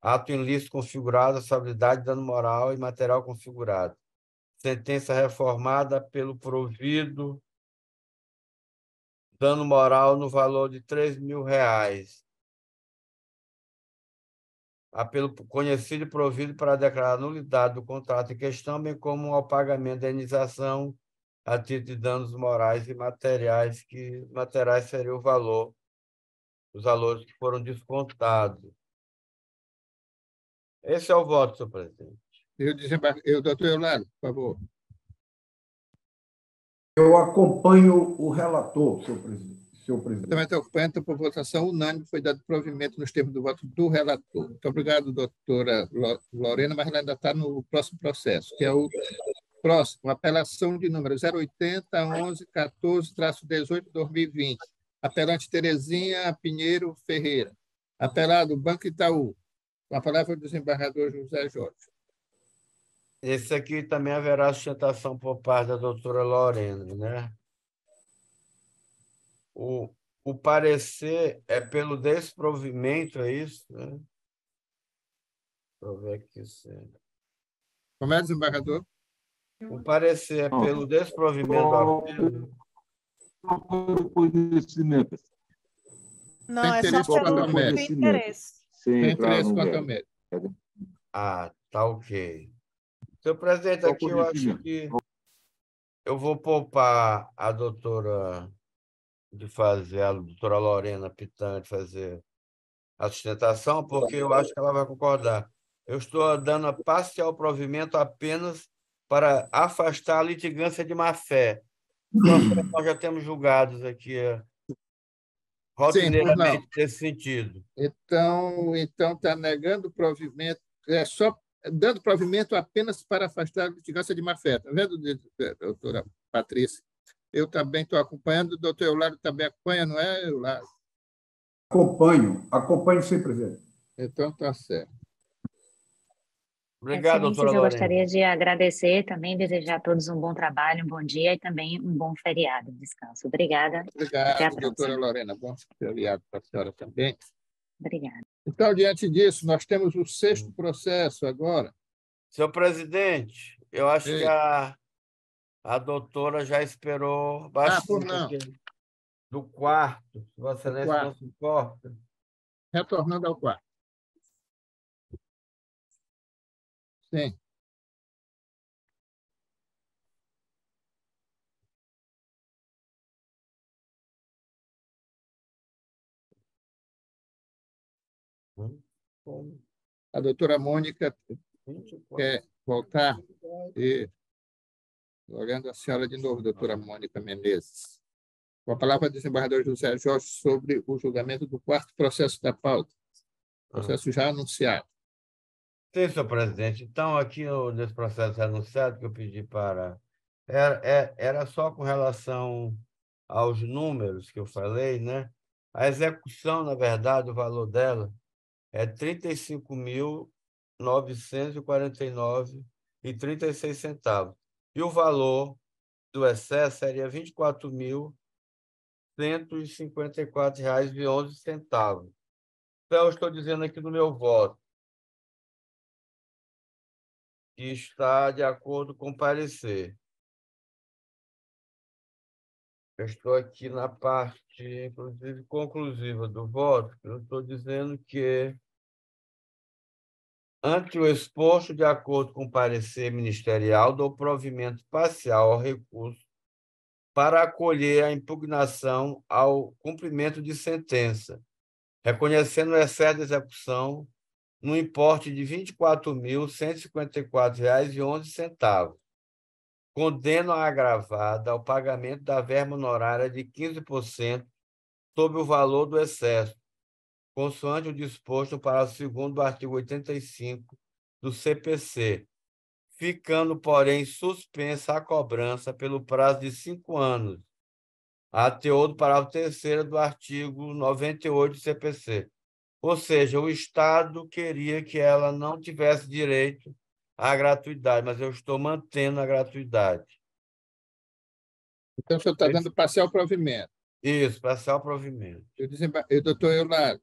ato ilícito configurado, responsabilidade de dano moral e material configurado, sentença reformada pelo provido, dano moral no valor de R$3.000, apelo conhecido e provido para declarar a nulidade do contrato em questão, bem como ao pagamento da indenização a título de danos morais e materiais, que materiais seriam os valores que foram descontados. Esse é o voto, senhor presidente. Doutor Eulálio, por favor. Eu acompanho o relator, senhor presidente. Também estou acompanhando, por votação unânime, foi dado provimento nos termos do voto do relator. Muito obrigado, doutora Lorena, mas ela ainda está no próximo processo, que é o próximo, apelação de número 080-11-14-18-2020. Apelante Terezinha Pinheiro Ferreira. Apelado Banco Itaú. Com a palavra o desembargador José Jorge. Esse aqui também haverá sustentação por parte da doutora Lorena, né? O parecer é pelo desprovimento, é isso? Né? Deixa eu ver aqui. Como é, desembargador? O parecer é pelo desprovimento do apelo. Conhecimento. Não, é só pelo interesse. Sem interesse quanto ao mérito. Tá ok. Senhor presidente, aqui eu acho que eu vou poupar a doutora Lorena Pitanga de fazer a sustentação, porque eu acho que ela vai concordar. Eu estou dando a parcial provimento apenas para afastar a litigância de má-fé. Nós já temos julgados aqui rotineiramente nesse sentido. Então está negando o provimento, só dando provimento apenas para afastar a litigância de má-fé. Está vendo, doutora Patrícia? Eu também estou acompanhando, o doutor Eulálio também acompanha, não é, Eulálio? Acompanho sim, presidente. Então está certo. Obrigado, doutora Lorena. Eu gostaria de agradecer também, desejar a todos um bom trabalho, um bom dia e também um bom feriado, descanso. Obrigada. Obrigado, doutora Lorena. Bom feriado para a senhora também. Obrigada. Então, diante disso, nós temos o 6º processo agora. Senhor presidente, eu acho que a doutora já esperou bastante do quarto, se Vossa Excelência não se importa. Retornando ao quarto. Sim. A doutora Mônica quer voltar e olhando a senhora de novo, doutora Mônica Menezes. Com a palavra do desembargador José Jorge sobre o julgamento do 4º processo da pauta. Processo já anunciado. Sim, senhor presidente. Então, aqui nesse processo anunciado que eu pedi para... Era só com relação aos números que eu falei, né? A execução, na verdade, o valor dela é R$ 35.949,36. E o valor do excesso seria R$ 24.154,11. Então, eu estou dizendo aqui no meu voto que está de acordo com o parecer. Eu estou aqui na parte, inclusive, conclusiva do voto. Eu estou dizendo que, ante o exposto, de acordo com o parecer ministerial, dou provimento parcial ao recurso para acolher a impugnação ao cumprimento de sentença, reconhecendo o excesso de execução no importe de R$ 24.154,11. Condeno a agravada ao pagamento da verba honorária de 15% sobre o valor do excesso, consoante o disposto para o segundo artigo 85 do CPC, ficando, porém, suspensa a cobrança pelo prazo de 5 anos, a teor do parágrafo 3º do artigo 98 do CPC. Ou seja, o Estado queria que ela não tivesse direito à gratuidade, mas eu estou mantendo a gratuidade. Então, o senhor está dando parcial provimento. Isso, parcial provimento. Doutor Eulário.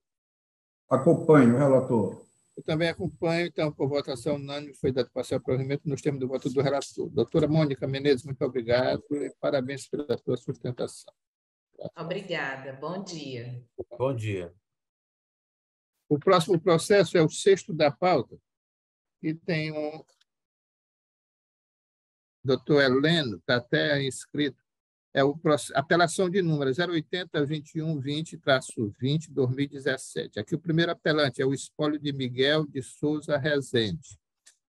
Acompanho, relator. Eu também acompanho, então, por votação unânime, foi dado parcial provimento nos termos do voto do relator. Doutora Mônica Menezes, muito obrigado e parabéns pela sua sustentação. Obrigada. Bom dia. Bom dia. O próximo processo é o 6º da pauta, e tem um doutor Heleno, está até inscrito, é o apelação de número 080-2120-20, 2017. Aqui o primeiro apelante é o espólio de Miguel de Souza Rezende.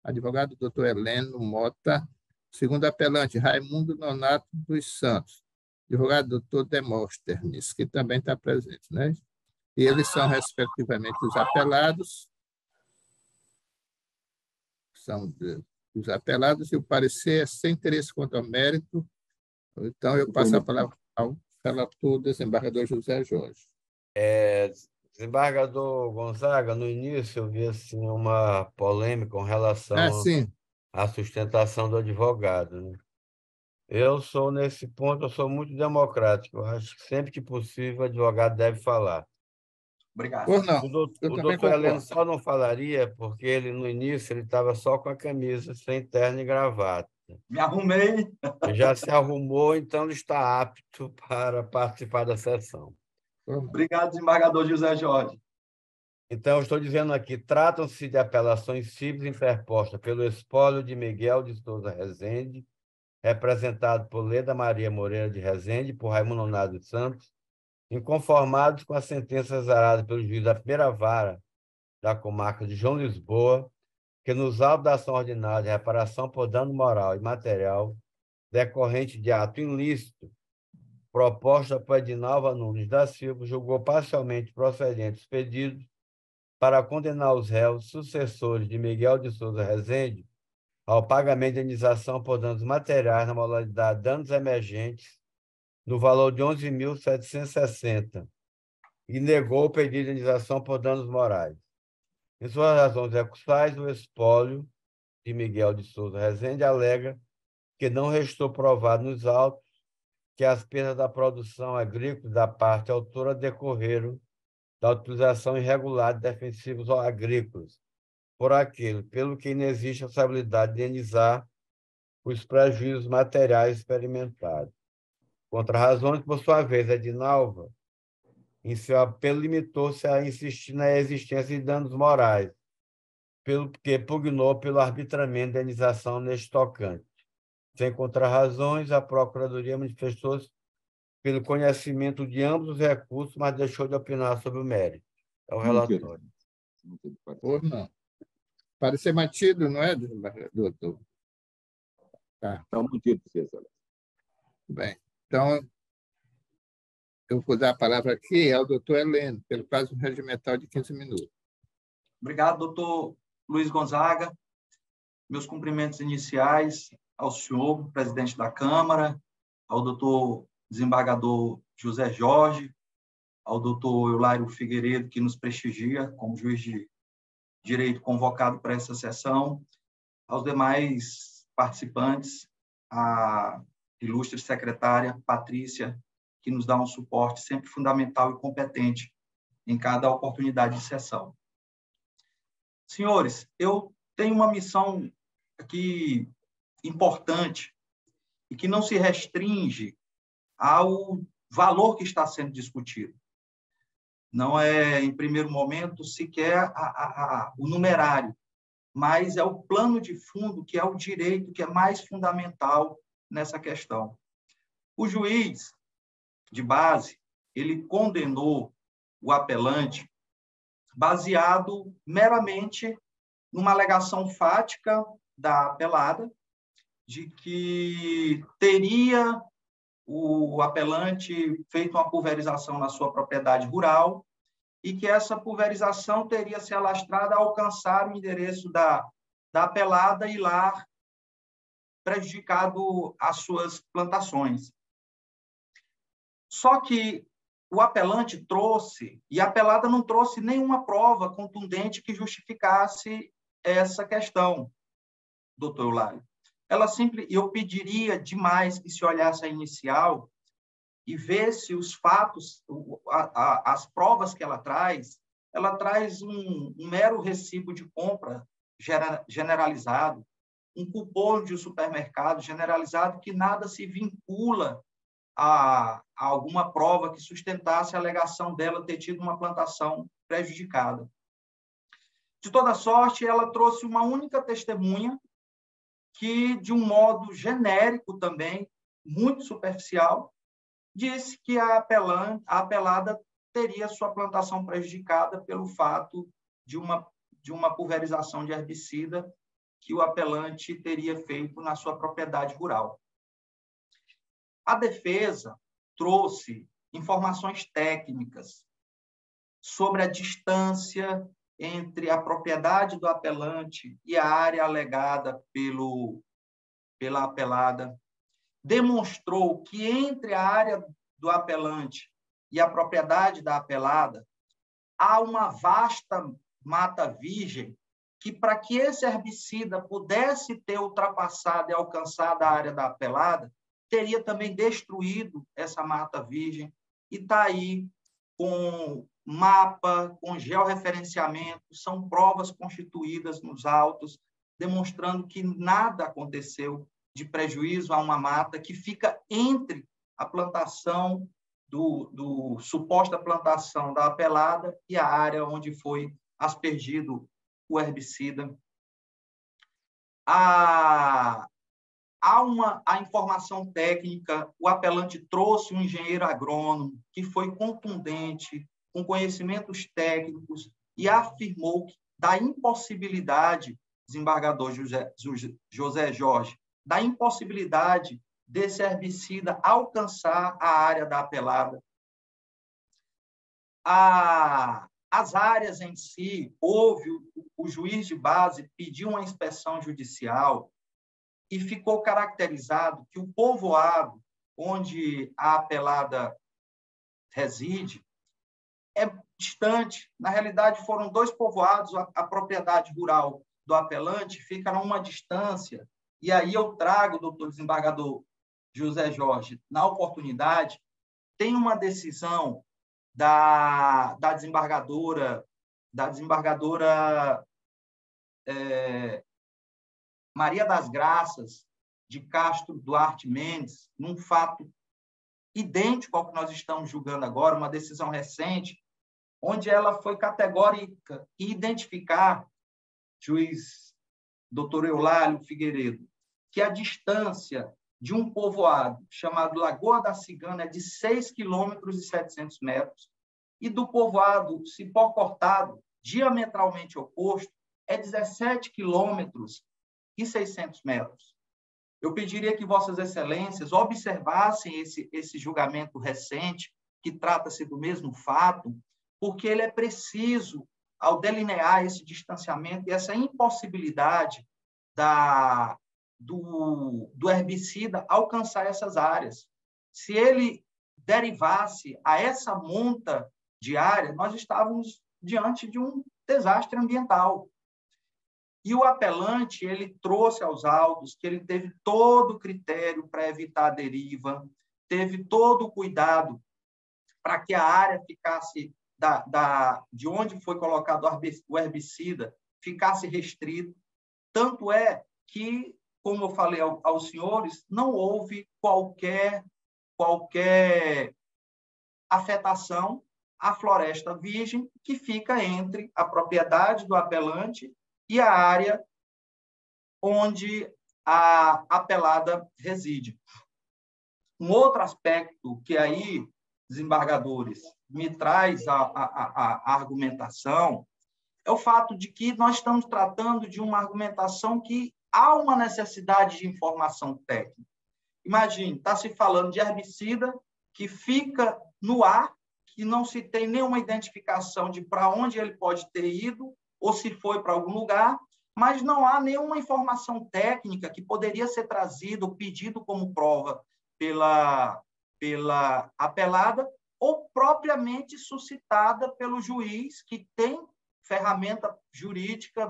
Advogado doutor Heleno Mota. Segundo apelante, Raimundo Nonato dos Santos. Advogado doutor Demóstenes, que também está presente, né? E eles são, respectivamente, os apelados. São os apelados, e o parecer é sem interesse quanto ao mérito. Então, eu passo a palavra ao relator, desembargador José Jorge. Desembargador Gonzaga, no início eu vi assim, uma polêmica com relação à sustentação do advogado, né? Nesse ponto, eu sou muito democrático. Eu acho que sempre que possível o advogado deve falar. Obrigado. O doutor Heleno só não falaria porque ele, no início, ele estava só com a camisa, sem terno e gravata. Me arrumei. Já se arrumou, então ele está apto para participar da sessão. Obrigado, desembargador José Jorge. Então, eu estou dizendo aqui, tratam-se de apelações simples interpostas pelo espólio de Miguel de Souza Rezende, representado por Leda Maria Moreira de Rezende e por Raimundo Nonato dos Santos, inconformados com a sentença exarada pelo juiz da primeira vara da comarca de João Lisboa, que nos autos da ação ordinária de reparação por dano moral e material decorrente de ato ilícito, proposta por Edinalva Nunes da Silva, julgou parcialmente procedentes os pedidos para condenar os réus sucessores de Miguel de Souza Rezende ao pagamento de indenização por danos materiais na modalidade danos emergentes, no valor de 11.760, e negou o pedido de indenização por danos morais. Em suas razões recursais, o espólio de Miguel de Souza Rezende alega que não restou provado nos autos que as perdas da produção agrícola da parte autora decorreram da utilização irregular de defensivos agrícolas por aquele, pelo que não existe a responsabilidade de indenizar os prejuízos materiais experimentados. Contra razões, por sua vez, Edinalva, em seu apelo, limitou-se a insistir na existência de danos morais, pelo que pugnou pelo arbitramento de indenização neste tocante. Sem contrarrazões, a Procuradoria manifestou-se pelo conhecimento de ambos os recursos, mas deixou de opinar sobre o mérito. É o relatório. Não. Parecer mantido, não é, doutor? Tá. Está mantido, César. Bem, então, eu vou dar a palavra aqui ao doutor Heleno, pelo prazo regimental de 15 minutos. Obrigado, doutor Luiz Gonzaga. Meus cumprimentos iniciais ao senhor, presidente da Câmara, ao doutor desembargador José Jorge, ao doutor Eulário Figueiredo, que nos prestigia como juiz de direito convocado para essa sessão, aos demais participantes, a ilustre secretária Patrícia, que nos dá um suporte sempre fundamental e competente em cada oportunidade de sessão. Senhores, eu tenho uma missão aqui importante e que não se restringe ao valor que está sendo discutido. Não é, em primeiro momento, sequer o numerário, mas é o plano de fundo, que é o direito, que é mais fundamental nessa questão. O juiz de base, ele condenou o apelante baseado meramente numa alegação fática da apelada, de que teria o apelante feito uma pulverização na sua propriedade rural e que essa pulverização teria se alastrado a alcançar o endereço da apelada e lá prejudicado as suas plantações. Só que o apelante trouxe, e a apelada não trouxe nenhuma prova contundente que justificasse essa questão, doutor Eulália. Eu pediria demais que se olhasse a inicial e vesse os fatos, as provas que ela traz um mero recibo de compra generalizado, um cupom de um supermercado generalizado que nada se vincula a alguma prova que sustentasse a alegação dela ter tido uma plantação prejudicada. De toda sorte, ela trouxe uma única testemunha que, de um modo genérico também, muito superficial, disse que a apelada teria sua plantação prejudicada pelo fato de uma pulverização de herbicida que o apelante teria feito na sua propriedade rural. A defesa trouxe informações técnicas sobre a distância entre a propriedade do apelante e a área alegada pela apelada. Demonstrou que entre a área do apelante e a propriedade da apelada há uma vasta mata virgem que, para que esse herbicida pudesse ter ultrapassado e alcançado a área da apelada, teria também destruído essa mata virgem, e está aí com mapa, com georreferenciamento, são provas constituídas nos autos, demonstrando que nada aconteceu de prejuízo a uma mata que fica entre a plantação, suposta plantação da apelada e a área onde foi aspergido o herbicida. A informação técnica, o apelante trouxe um engenheiro agrônomo que foi contundente, com conhecimentos técnicos, e afirmou da impossibilidade, desembargador José Jorge, da impossibilidade desse herbicida alcançar a área da apelada. As áreas em si, o juiz de base pediu uma inspeção judicial e ficou caracterizado que o povoado onde a apelada reside é distante. Na realidade, foram 2 povoados, a propriedade rural do apelante fica numa distância. E aí eu trago, doutor desembargador José Jorge, na oportunidade, tem uma decisão da desembargadora Maria das Graças de Castro Duarte Mendes, num fato idêntico ao que nós estamos julgando agora, uma decisão recente, onde ela foi categórica em identificar, juiz doutor Eulália Figueiredo, que a distância de um povoado chamado Lagoa da Cigana é de 6,7 km e do povoado Cipó Cortado, diametralmente oposto, é 17,6 km. Eu pediria que Vossas Excelências observassem esse julgamento recente, que trata-se do mesmo fato, porque ele é preciso ao delinear esse distanciamento e essa impossibilidade do herbicida alcançar essas áreas. Se ele derivasse a essa monta de área, nós estávamos diante de um desastre ambiental. E o apelante, ele trouxe aos autos que ele teve todo o critério para evitar a deriva, teve todo o cuidado para que a área ficasse, de onde foi colocado o herbicida, ficasse restrito. Tanto é que, como eu falei aos senhores, não houve qualquer afetação à floresta virgem que fica entre a propriedade do apelante e a área onde a apelada reside. Um outro aspecto que aí desembargadores, me traz a argumentação é o fato de que nós estamos tratando de uma argumentação que há uma necessidade de informação técnica. Imagine, está se falando de herbicida que fica no ar, que não se tem nenhuma identificação de para onde ele pode ter ido ou se foi para algum lugar, mas não há nenhuma informação técnica que poderia ser trazida ou pedido como prova pela apelada ou propriamente suscitada pelo juiz, que tem ferramenta jurídica,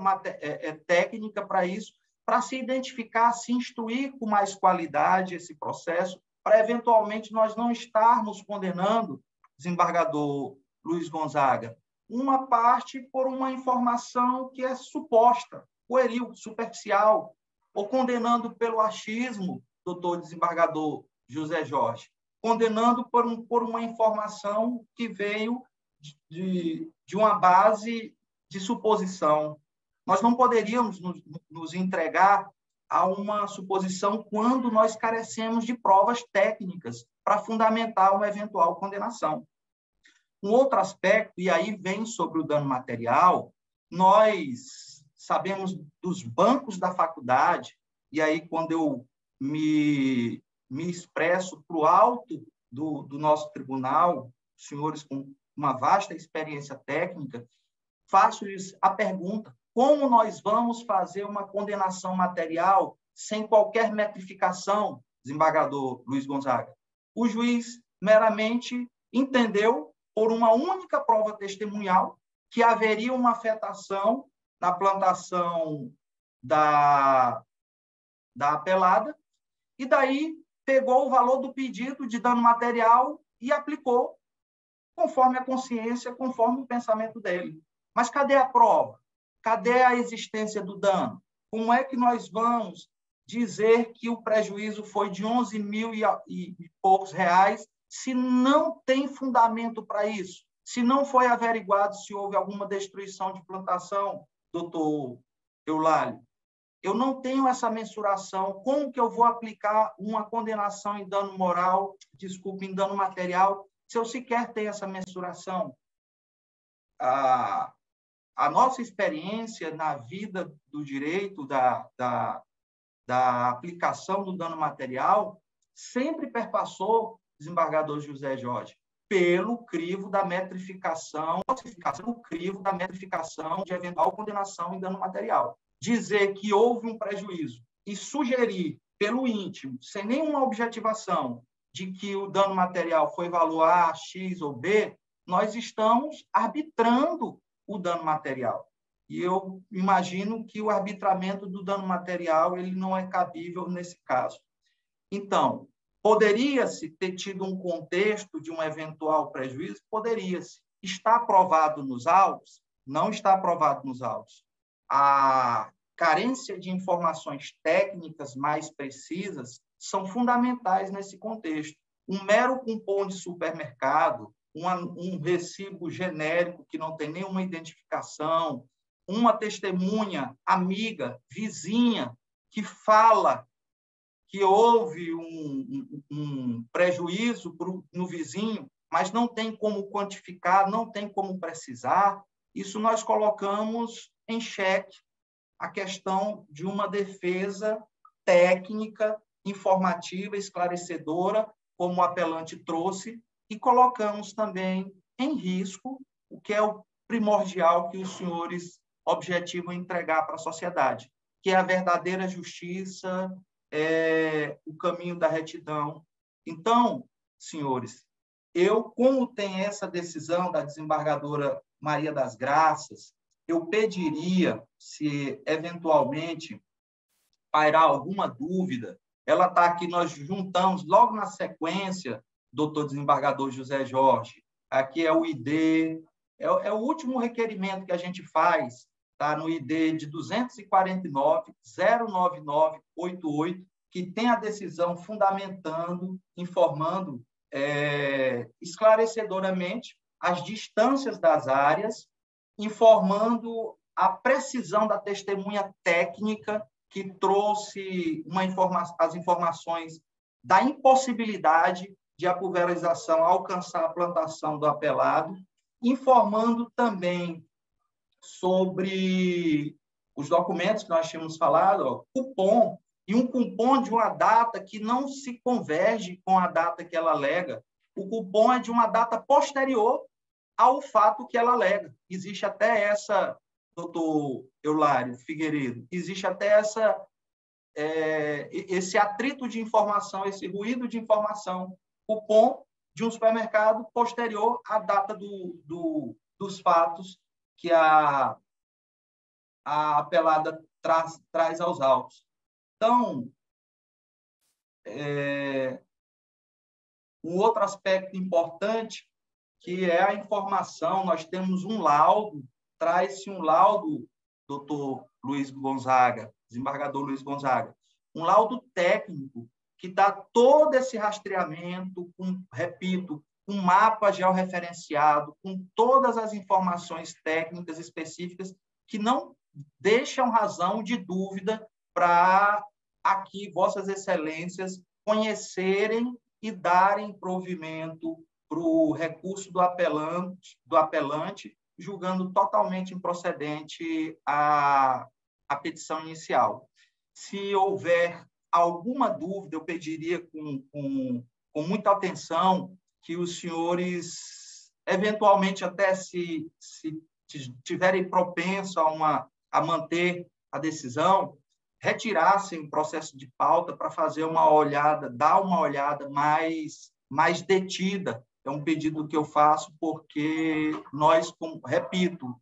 técnica para isso, para se identificar, se instruir com mais qualidade esse processo, para eventualmente nós não estarmos condenando, desembargador Luiz Gonzaga, uma parte por uma informação que é suposta, pueril, superficial, ou condenando pelo achismo, doutor desembargador José Jorge, condenando por uma informação que veio de uma base de suposição. Nós não poderíamos nos entregar a uma suposição quando nós carecemos de provas técnicas para fundamentar uma eventual condenação. Um outro aspecto, e aí vem sobre o dano material, nós sabemos dos bancos da faculdade, e aí quando eu me expresso para o alto do nosso tribunal, senhores com uma vasta experiência técnica, faço-lhes a pergunta: como nós vamos fazer uma condenação material sem qualquer metrificação, desembargador Luiz Gonzaga? O juiz meramente entendeu, por uma única prova testemunhal, que haveria uma afetação na plantação da apelada, e daí pegou o valor do pedido de dano material e aplicou conforme a consciência, conforme o pensamento dele. Mas cadê a prova? Cadê a existência do dano? Como é que nós vamos dizer que o prejuízo foi de 11 mil e poucos reais se não tem fundamento para isso? Se não foi averiguado se houve alguma destruição de plantação, doutor Eulálio? Eu não tenho essa mensuração. Como que eu vou aplicar uma condenação em dano moral, em dano material, se eu sequer tenho essa mensuração? A nossa experiência na vida do direito, da aplicação do dano material, sempre perpassou, desembargador José Jorge, pelo crivo da metrificação, o crivo da metrificação de eventual condenação em dano material. Dizer que houve um prejuízo e sugerir pelo íntimo, sem nenhuma objetivação, de que o dano material foi valor A, X ou B, nós estamos arbitrando o dano material. E eu imagino que o arbitramento do dano material ele não é cabível nesse caso. Então, poderia-se ter tido um contexto de um eventual prejuízo? Poderia-se. Está aprovado nos autos? Não está aprovado nos autos. A carência de informações técnicas mais precisas são fundamentais nesse contexto. Um mero cupom de supermercado, um recibo genérico que não tem nenhuma identificação, uma testemunha, amiga, vizinha, que fala que houve um prejuízo no vizinho, mas não tem como quantificar, não tem como precisar, isso nós colocamos em xeque a questão de uma defesa técnica, informativa, esclarecedora, como o apelante trouxe, e colocamos também em risco o que é o primordial que os senhores objetivam entregar para a sociedade, que é a verdadeira justiça, o caminho da retidão. Então, senhores, como tem essa decisão da desembargadora Maria das Graças, eu pediria, se eventualmente pairar alguma dúvida, ela está aqui, nós juntamos logo na sequência, doutor desembargador José Jorge, aqui é o ID, é o último requerimento que a gente faz, está no ID de 249-09988, que tem a decisão fundamentando, informando esclarecedoramente as distâncias das áreas, informando a precisão da testemunha técnica que trouxe as informações da impossibilidade de a pulverização alcançar a plantação do apelado, informando também sobre os documentos que nós tínhamos falado, cupom, e um cupom de uma data que não se converge com a data que ela alega. O cupom é de uma data posterior ao fato que ela alega. Existe até essa, doutor Eulário Figueiredo, existe até esse atrito de informação, esse ruído de informação, cupom de um supermercado posterior à data dos fatos que a apelada traz aos autos. Então, um outro aspecto importante, que é a informação, nós temos um laudo, traz-se um laudo, doutor Luiz Gonzaga, desembargador Luiz Gonzaga, um laudo técnico que dá todo esse rastreamento, repito, um mapa georreferenciado, com todas as informações técnicas específicas que não deixam razão de dúvida para aqui Vossas Excelências conhecerem e darem provimento para o recurso do apelante, julgando totalmente improcedente a petição inicial. Se houver alguma dúvida, eu pediria com muita atenção que os senhores, eventualmente, até se tiverem propenso a manter a decisão, retirassem o processo de pauta para fazer uma olhada, dar uma olhada mais detida. É um pedido que eu faço porque nós, repito,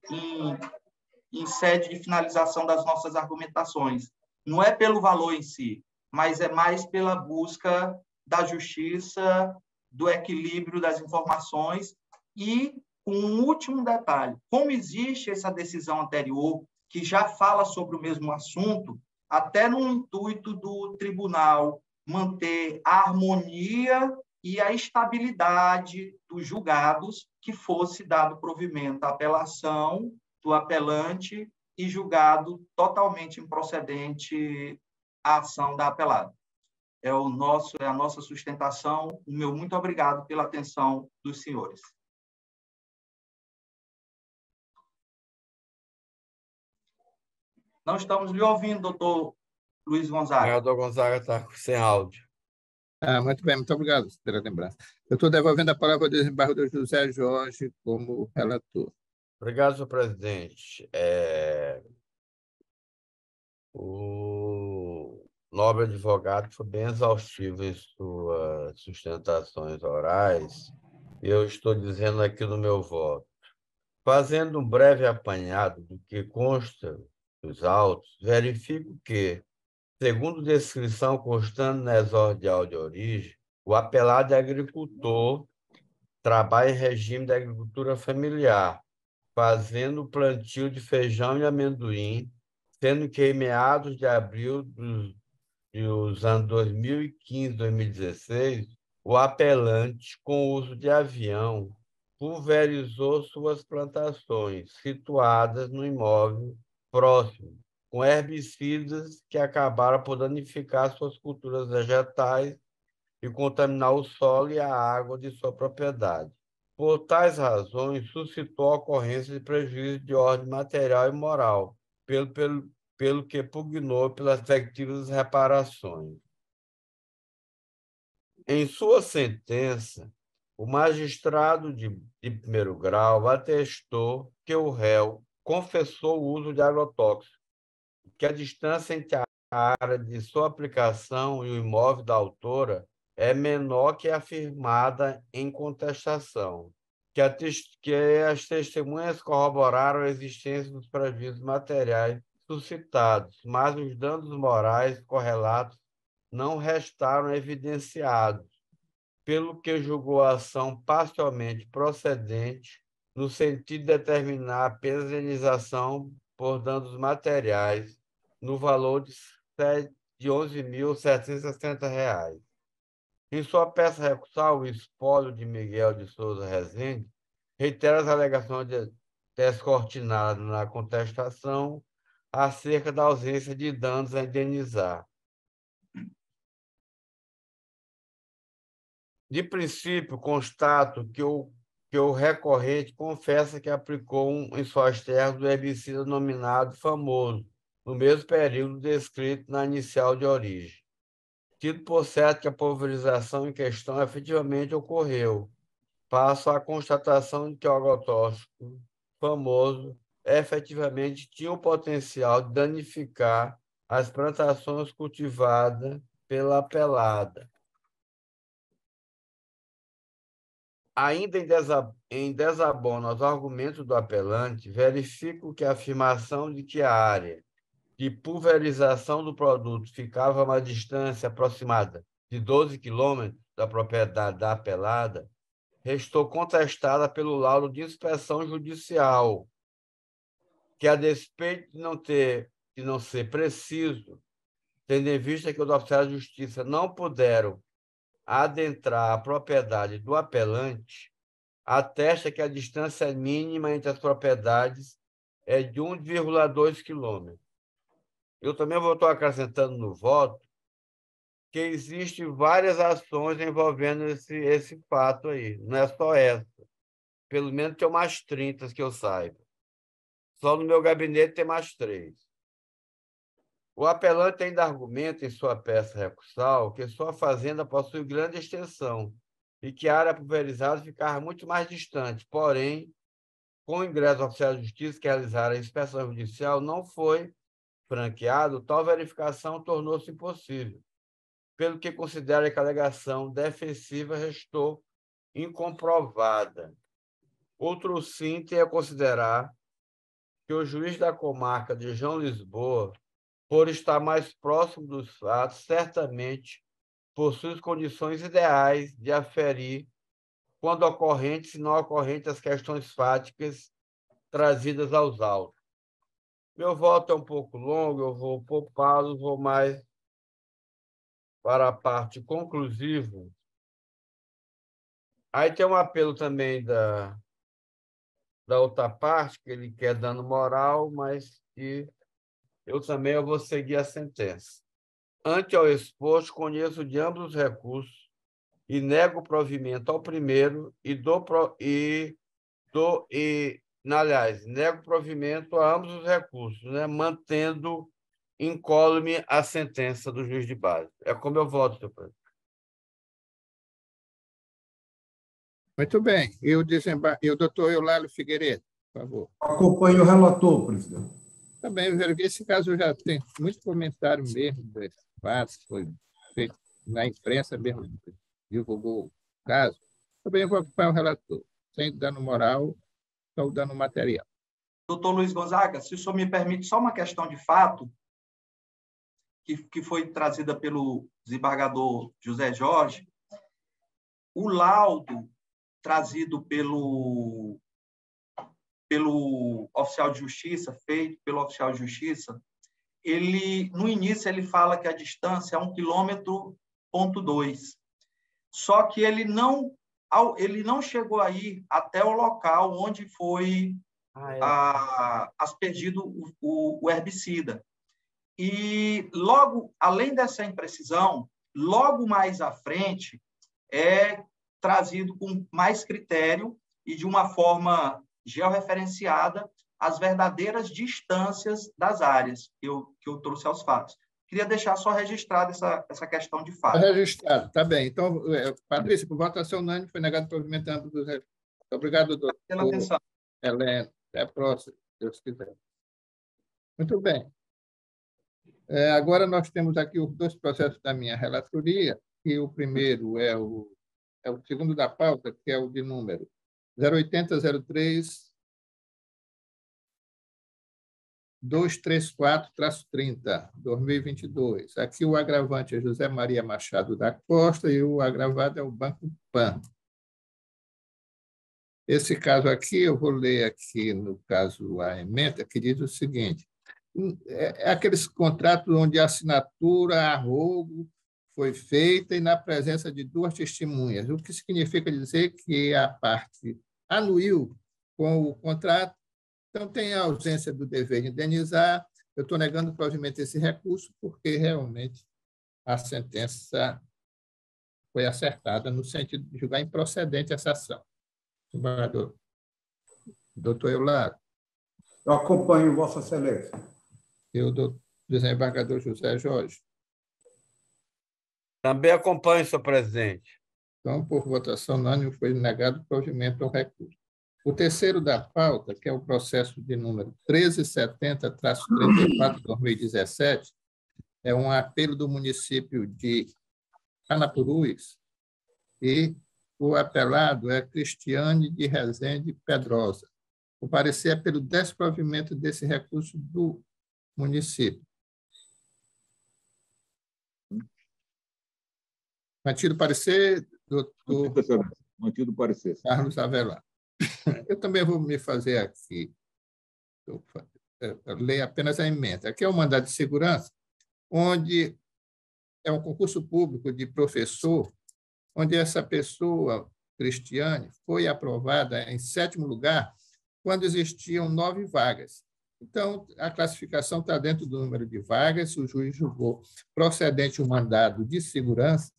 em sede de finalização das nossas argumentações, não é pelo valor em si, mas é mais pela busca da justiça, do equilíbrio das informações e um último detalhe, como existe essa decisão anterior que já fala sobre o mesmo assunto, até no intuito do tribunal manter a harmonia e a estabilidade dos julgados, que fosse dado provimento à apelação do apelante e julgado totalmente improcedente a ação da apelada. É a nossa sustentação. O meu muito obrigado pela atenção dos senhores. Não estamos lhe ouvindo, doutor Luiz Gonzaga. O doutor Gonzaga está sem áudio. Muito bem, muito obrigado pela lembrança. Eu estou devolvendo a palavra ao desembargador José Jorge como relator. Obrigado, senhor presidente. O nobre advogado foi bem exaustivo em suas sustentações orais, e eu estou dizendo aqui no meu voto. Fazendo um breve apanhado do que consta dos autos, verifico que, segundo descrição constando na exordial de origem, o apelado é agricultor, trabalha em regime de agricultura familiar, fazendo o plantio de feijão e amendoim, sendo que em meados de abril dos anos 2015 e 2016, o apelante, com o uso de avião, pulverizou suas plantações, situadas no imóvel próximo, com herbicidas que acabaram por danificar suas culturas vegetais e contaminar o solo e a água de sua propriedade. Por tais razões, suscitou a ocorrência de prejuízo de ordem material e moral, pelo que pugnou pelas respectivas reparações. Em sua sentença, o magistrado de primeiro grau atestou que o réu confessou o uso de agrotóxico, que a distância entre a área de sua aplicação e o imóvel da autora é menor que a afirmada em contestação, que as testemunhas corroboraram a existência dos prejuízos materiais suscitados, mas os danos morais correlatos não restaram evidenciados, pelo que julgou a ação parcialmente procedente no sentido de determinar a indenização por danos materiais no valor de R$ 11.760. Em sua peça recursal, o espólio de Miguel de Souza Rezende reitera as alegações descortinadas na contestação acerca da ausência de danos a indenizar. De princípio, constato que o recorrente confessa que aplicou em suas terras o herbicida denominado famoso, no mesmo período descrito na inicial de origem. Tido por certo que a pulverização em questão efetivamente ocorreu, passo à constatação de que o agrotóxico famoso efetivamente tinha o potencial de danificar as plantações cultivadas pela pelada. Ainda em desabono aos argumentos do apelante, verifico que a afirmação de que a área de pulverização do produto ficava a uma distância aproximada de 12 quilômetros da propriedade da apelada restou contestada pelo laudo de inspeção judicial, que, a despeito de não ser preciso, tendo em vista que os oficiais de justiça não puderam adentrar a propriedade do apelante, atesta que a distância mínima entre as propriedades é de 1,2 quilômetros. Eu também vou estar acrescentando no voto que existem várias ações envolvendo esse fato aí, não é só essa. Pelo menos tem umas 30 que eu saiba. Só no meu gabinete tem mais 3. O apelante ainda argumenta em sua peça recursal que sua fazenda possui grande extensão e que a área pulverizada ficava muito mais distante. Porém, com o ingresso do oficial de justiça que realizaram a inspeção judicial, não foi franqueado, tal verificação tornou-se impossível, pelo que considera que a alegação defensiva restou incomprovada. Outro sim tem a considerar que o juiz da comarca de João Lisboa, por estar mais próximo dos fatos, certamente possui as condições ideais de aferir quando ocorrentes e não ocorrentes as questões fáticas trazidas aos autos. Meu voto é um pouco longo, eu vou poupá-lo, vou mais para a parte conclusiva. Aí tem um apelo também da outra parte, que ele quer dano moral, mas que eu vou seguir a sentença. Ante ao exposto, conheço de ambos os recursos e nego o provimento ao primeiro aliás, nego o provimento a ambos os recursos, né, mantendo incólume a sentença do juiz de base. É como eu voto, senhor presidente. Muito bem. E o doutor Eulalio Figueiredo, por favor. Acompanhe o relator, presidente. Também, esse caso já tem muito comentário mesmo desse fato, foi feito na imprensa mesmo, divulgou o caso. Também vou acompanhar o relator, sem dano moral, só o dano material. Doutor Luiz Gonzaga, se o senhor me permite só uma questão de fato, que foi trazida pelo desembargador José Jorge, o laudo trazido pelo oficial de justiça, feito pelo oficial de justiça, no início ele fala que a distância é 1,2 km. Só que ele não chegou a ir até o local onde foi aspergido o herbicida. E logo, além dessa imprecisão, logo mais à frente é trazido com mais critério e de uma forma georreferenciada as verdadeiras distâncias das áreas que eu trouxe aos fatos. Queria deixar só registrada essa questão de fato. Registrado, tá bem. Então, Patrícia, por votação unânime, foi negado o provimento amplo dos recursos. Obrigado, doutor. Pela atenção. Helena, até a próxima, se Deus quiser. Muito bem. Agora nós temos aqui os 2 processos da minha relatoria, e o primeiro é o segundo da pauta, que é o de número 08003-234-30, 2022. Aqui o agravante é José Maria Machado da Costa e o agravado é o Banco Pan. Esse caso aqui, eu vou ler aqui, no caso, a ementa, que diz o seguinte: é aqueles contratos onde a assinatura a rogo foi feita e na presença de 2 testemunhas, o que significa dizer que a parte anuiu com o contrato, então tem a ausência do dever de indenizar. Eu estou negando o provimento desse recurso porque realmente a sentença foi acertada no sentido de julgar improcedente essa ação. Desembargador, doutor Eulário. Eu acompanho Vossa Excelência. E o desembargador José Jorge. Também acompanho, senhor presidente. Então, por votação unânime, foi negado o provimento ao recurso. O terceiro da pauta, que é o processo de número 1370-34/2017, é um apelo do município de Anapurus e o apelado é Cristiane de Rezende Pedrosa. O parecer é pelo desprovimento desse recurso do município. Mantido o parecer, doutor Mantido o parecer. Carlos Avelar. Eu também vou me fazer aqui, ler apenas a emenda. Aqui é o mandado de segurança, onde é um concurso público de professor, onde essa pessoa, Cristiane, foi aprovada em 7º lugar, quando existiam 9 vagas. Então, a classificação está dentro do número de vagas, o juiz julgou procedente o mandado de segurança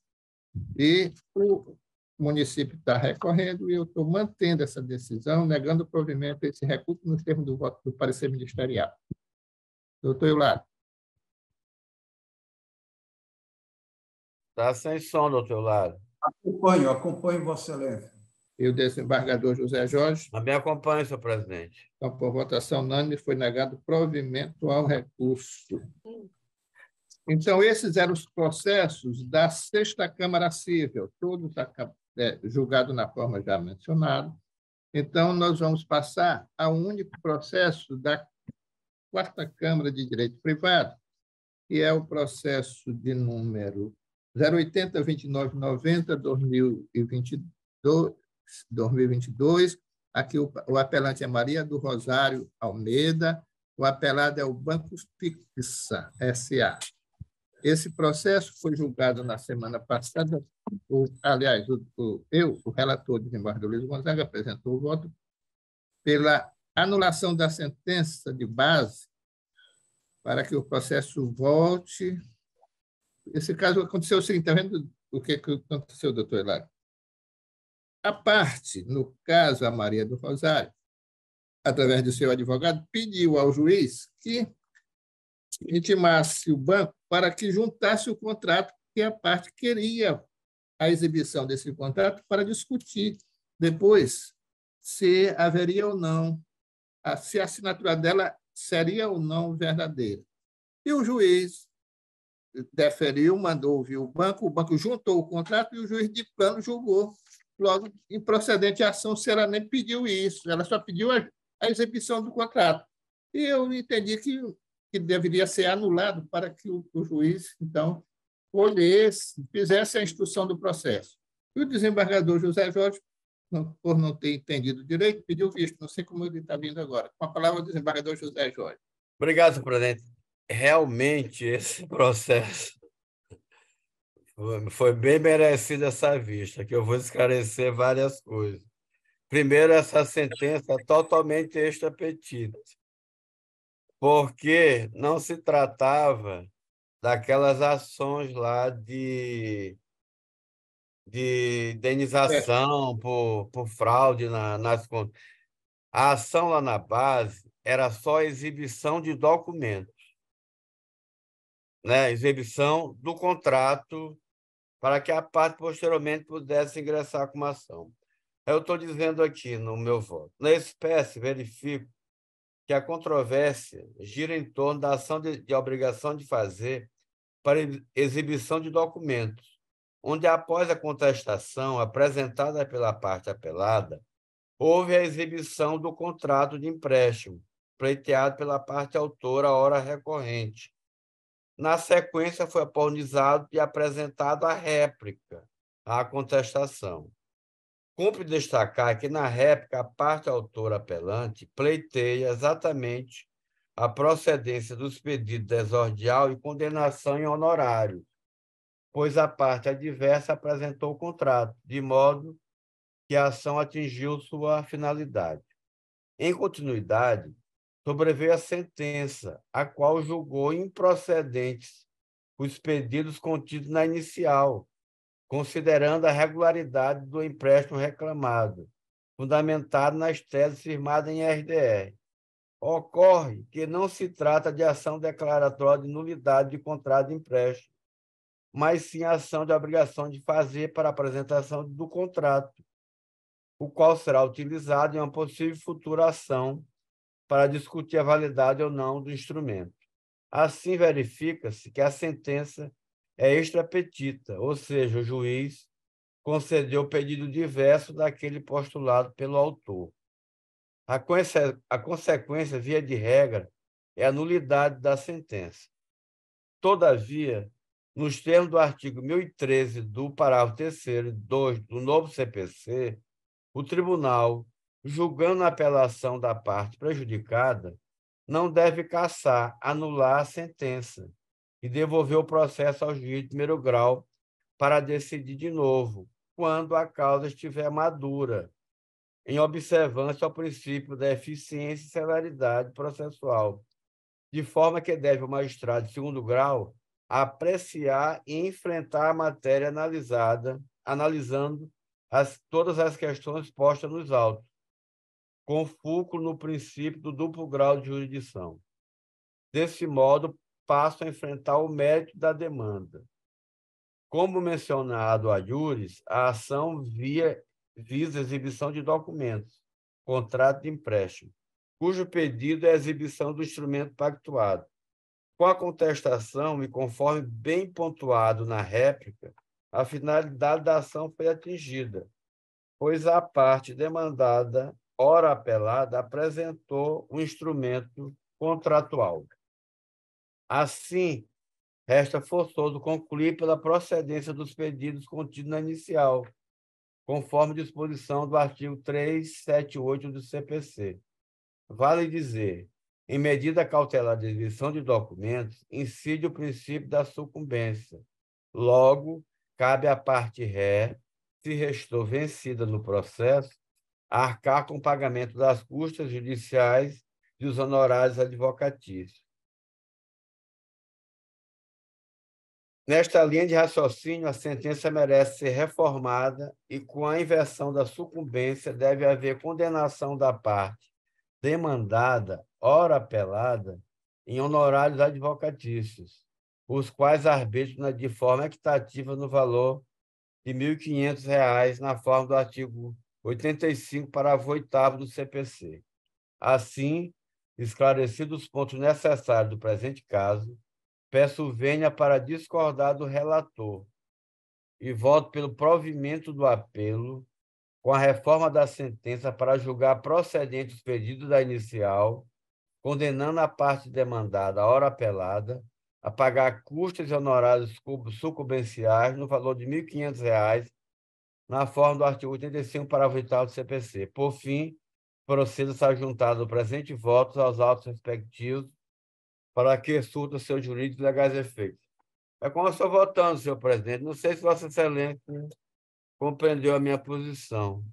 e o município está recorrendo e eu estou mantendo essa decisão, negando o provimento a esse recurso nos termos do voto do parecer ministerial. Doutor Eulário. Está sem som, doutor Eulário. Acompanho Vossa Excelência. E o desembargador José Jorge. Também acompanho, senhor presidente. Então, por votação unânime, foi negado provimento ao recurso. Então, esses eram os processos da 6ª Câmara Civil, tudo está julgado na forma já mencionada. Então, nós vamos passar ao único processo da 4ª Câmara de Direito Privado, que é o processo de número 080-2990-2022. Aqui o apelante é Maria do Rosário Almeida, o apelado é o Banco Fixa S.A. Esse processo foi julgado na semana passada. O relator, desembargador Luiz Gonzaga, apresentou o voto pela anulação da sentença de base para que o processo volte. Esse caso aconteceu o seguinte, está vendo o que aconteceu, doutor Hilário? A parte, no caso, a Maria do Rosário, através do seu advogado, pediu ao juiz que intimasse o banco para que juntasse o contrato, que a parte queria a exibição desse contrato para discutir depois se haveria ou não, se a assinatura dela seria ou não verdadeira. E o juiz deferiu, mandou ouvir o banco juntou o contrato e o juiz de plano julgou logo improcedente a ação se ela nem pediu isso, ela só pediu a exibição do contrato. E eu entendi que deveria ser anulado para que o juiz, então, fizesse a instrução do processo. E o desembargador José Jorge, por não ter entendido direito, pediu visto. Não sei como ele está vindo agora. Com a palavra, o desembargador José Jorge. Obrigado, senhor presidente. Realmente, esse processo foi bem merecido essa vista, que eu vou esclarecer várias coisas. Primeiro, essa sentença é totalmente extra-petita, porque não se tratava daquelas ações lá de indenização por fraude nas contas. A ação lá na base era só exibição de documentos, né? Exibição do contrato para que a parte posteriormente pudesse ingressar com uma ação. Eu estou dizendo aqui no meu voto. Na espécie, verifico que a controvérsia gira em torno da ação de obrigação de fazer para exibição de documentos, onde, após a contestação apresentada pela parte apelada, houve a exibição do contrato de empréstimo, pleiteado pela parte autora à hora recorrente. Na sequência, foi aponizado e apresentado a réplica à contestação. Cumpre destacar que, na réplica, a parte autora apelante pleiteia exatamente a procedência dos pedidos de exordial e condenação em honorário, pois a parte adversa apresentou o contrato, de modo que a ação atingiu sua finalidade. Em continuidade, sobreveio a sentença, a qual julgou improcedentes os pedidos contidos na inicial, considerando a regularidade do empréstimo reclamado, fundamentado nas teses firmadas em RDR. Ocorre que não se trata de ação declaratória de nulidade de contrato de empréstimo, mas sim ação de obrigação de fazer para apresentação do contrato, o qual será utilizado em uma possível futura ação para discutir a validade ou não do instrumento. Assim, verifica-se que a sentença é extra petita, ou seja, o juiz concedeu o pedido diverso daquele postulado pelo autor. A consequência, via de regra, é a nulidade da sentença. Todavia, nos termos do artigo 1013 do parágrafo 3º e 2 do novo CPC, o tribunal, julgando a apelação da parte prejudicada, não deve cassar, anular a sentença e devolver o processo ao juiz de primeiro grau para decidir de novo, quando a causa estiver madura, em observância ao princípio da eficiência e celeridade processual, de forma que deve o magistrado de segundo grau apreciar e enfrentar a matéria analisando todas as questões postas nos autos, com fulcro no princípio do duplo grau de jurisdição. Desse modo, passo a enfrentar o mérito da demanda. Como mencionado a júris, a ação visa exibição de documentos, contrato de empréstimo, cujo pedido é a exibição do instrumento pactuado. Com a contestação e conforme bem pontuado na réplica, a finalidade da ação foi atingida, pois a parte demandada, ora apelada, apresentou um instrumento contratual. Assim, resta forçoso concluir pela procedência dos pedidos contidos na inicial, conforme disposição do artigo 378 do CPC. Vale dizer, em medida cautelar de exibição de documentos, incide o princípio da sucumbência. Logo, cabe à parte ré, se restou vencida no processo, arcar com o pagamento das custas judiciais e os honorários advocatícios. Nesta linha de raciocínio, a sentença merece ser reformada e, com a inversão da sucumbência, deve haver condenação da parte demandada, ora apelada, em honorários advocatícios, os quais arbitram de forma equitativa no valor de R$ 1.500, na forma do artigo 85, parágrafo 8º do CPC. Assim, esclarecidos os pontos necessários do presente caso, peço vênia para discordar do relator e voto pelo provimento do apelo com a reforma da sentença para julgar procedentes os pedidos da inicial, condenando a parte demandada, ora apelada, a pagar custas e honorários sucumbenciais no valor de R$ 1.500, na forma do artigo 85, parágrafo 8º do CPC. Por fim, proceda-se a juntar do presente votos aos autos respectivos para que surta seus jurídicos e legais efeitos. É como eu estou votando, senhor presidente. Não sei se Vossa Excelência compreendeu a minha posição.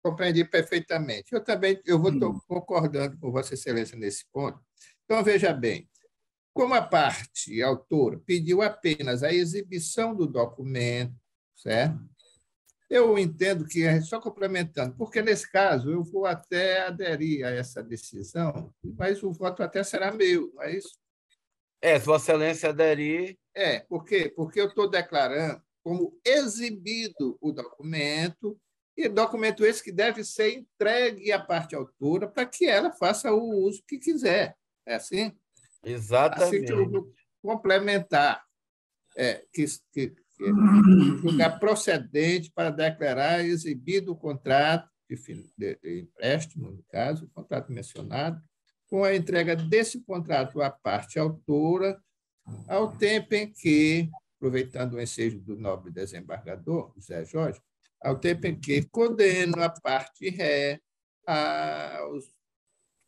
Compreendi perfeitamente. Eu também estou concordando com Vossa Excelência nesse ponto. Então, veja bem, como a parte autora pediu apenas a exibição do documento, certo? Eu entendo que, só complementando, porque nesse caso eu vou até aderir a essa decisão, mas o voto até será meu, não é isso? Se Vossa Excelência aderir... Por quê? Porque eu estou declarando como exibido o documento, e documento esse que deve ser entregue à parte autora para que ela faça o uso que quiser. É assim? Exatamente. Assim que eu vou complementar, que julgar procedente para declarar exibido o contrato de empréstimo, no caso, o contrato mencionado, com a entrega desse contrato à parte autora, ao tempo em que, aproveitando o ensejo do nobre desembargador, José Jorge, ao tempo em que condeno a parte ré aos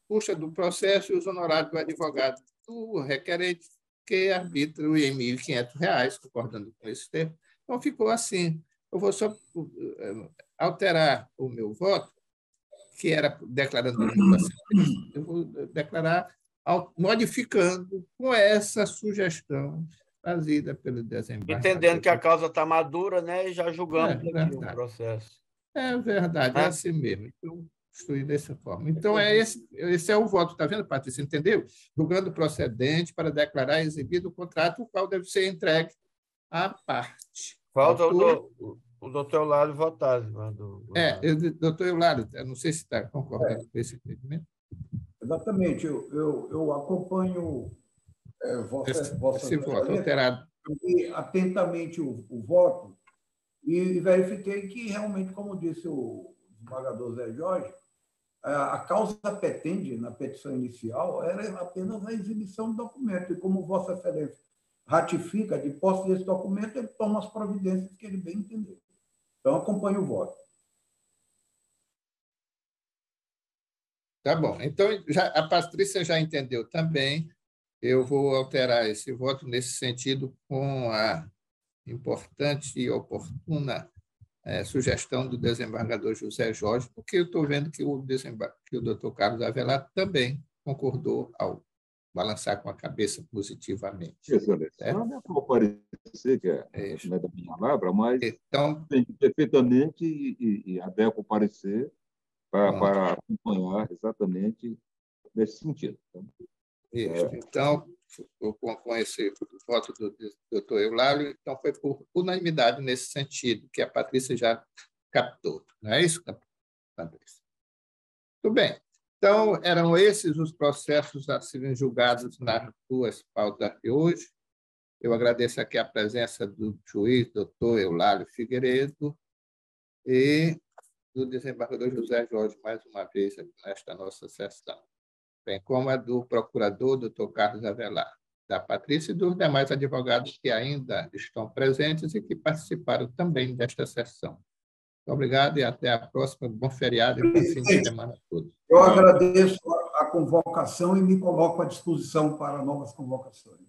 custos do processo e os honorários do advogado do requerente, que arbitra em R$ 1.500, concordando com esse termo. Então, ficou assim. Eu vou só alterar o meu voto, que era declarando eu vou declarar modificando com essa sugestão trazida pelo desembargador. Entendendo que a causa está madura, né? E já julgamos aqui o processo. É verdade, é assim mesmo. Eu instruí dessa forma. Então, esse é o voto, está vendo, Patrícia? Entendeu? Julgando procedente para declarar exibido o contrato, o qual deve ser entregue à parte. Falta o doutor Eulário votar. Doutor Eulário, eu não sei se está concordando com esse entendimento. Exatamente. Eu acompanho vossa voto alterado. Atentamente o voto e verifiquei que, realmente, como disse o desembargador Zé Jorge, a causa petendi na petição inicial era apenas a exibição do documento. E como Vossa Excelência ratifica, de posse desse documento, ele toma as providências que ele bem entender. Então, acompanho o voto. Tá bom. Então, a Patrícia já entendeu também. Eu vou alterar esse voto nesse sentido com a importante e oportuna sugestão do desembargador José Jorge, porque eu estou vendo que o doutor Carlos Avelar também concordou ao balançar com a cabeça positivamente. Excelente. Não é como parecer que não é da minha palavra, mas entendi perfeitamente e adequo o parecer para acompanhar exatamente nesse sentido. Isso. Então, com esse voto do doutor Eulário, então foi por unanimidade nesse sentido, que a Patrícia já captou. Não é isso, Patrícia? Muito bem. Então, eram esses os processos a serem julgados nas duas pautas de hoje. Eu agradeço aqui a presença do juiz, doutor Eulário Figueiredo, e do desembargador José Jorge, mais uma vez, nesta nossa sessão, bem como a do procurador, doutor Carlos Avelar, da Patrícia e dos demais advogados que ainda estão presentes e que participaram também desta sessão. Muito obrigado e até a próxima. Bom feriado e bom fim de semana a todos. Eu agradeço a convocação e me coloco à disposição para novas convocações.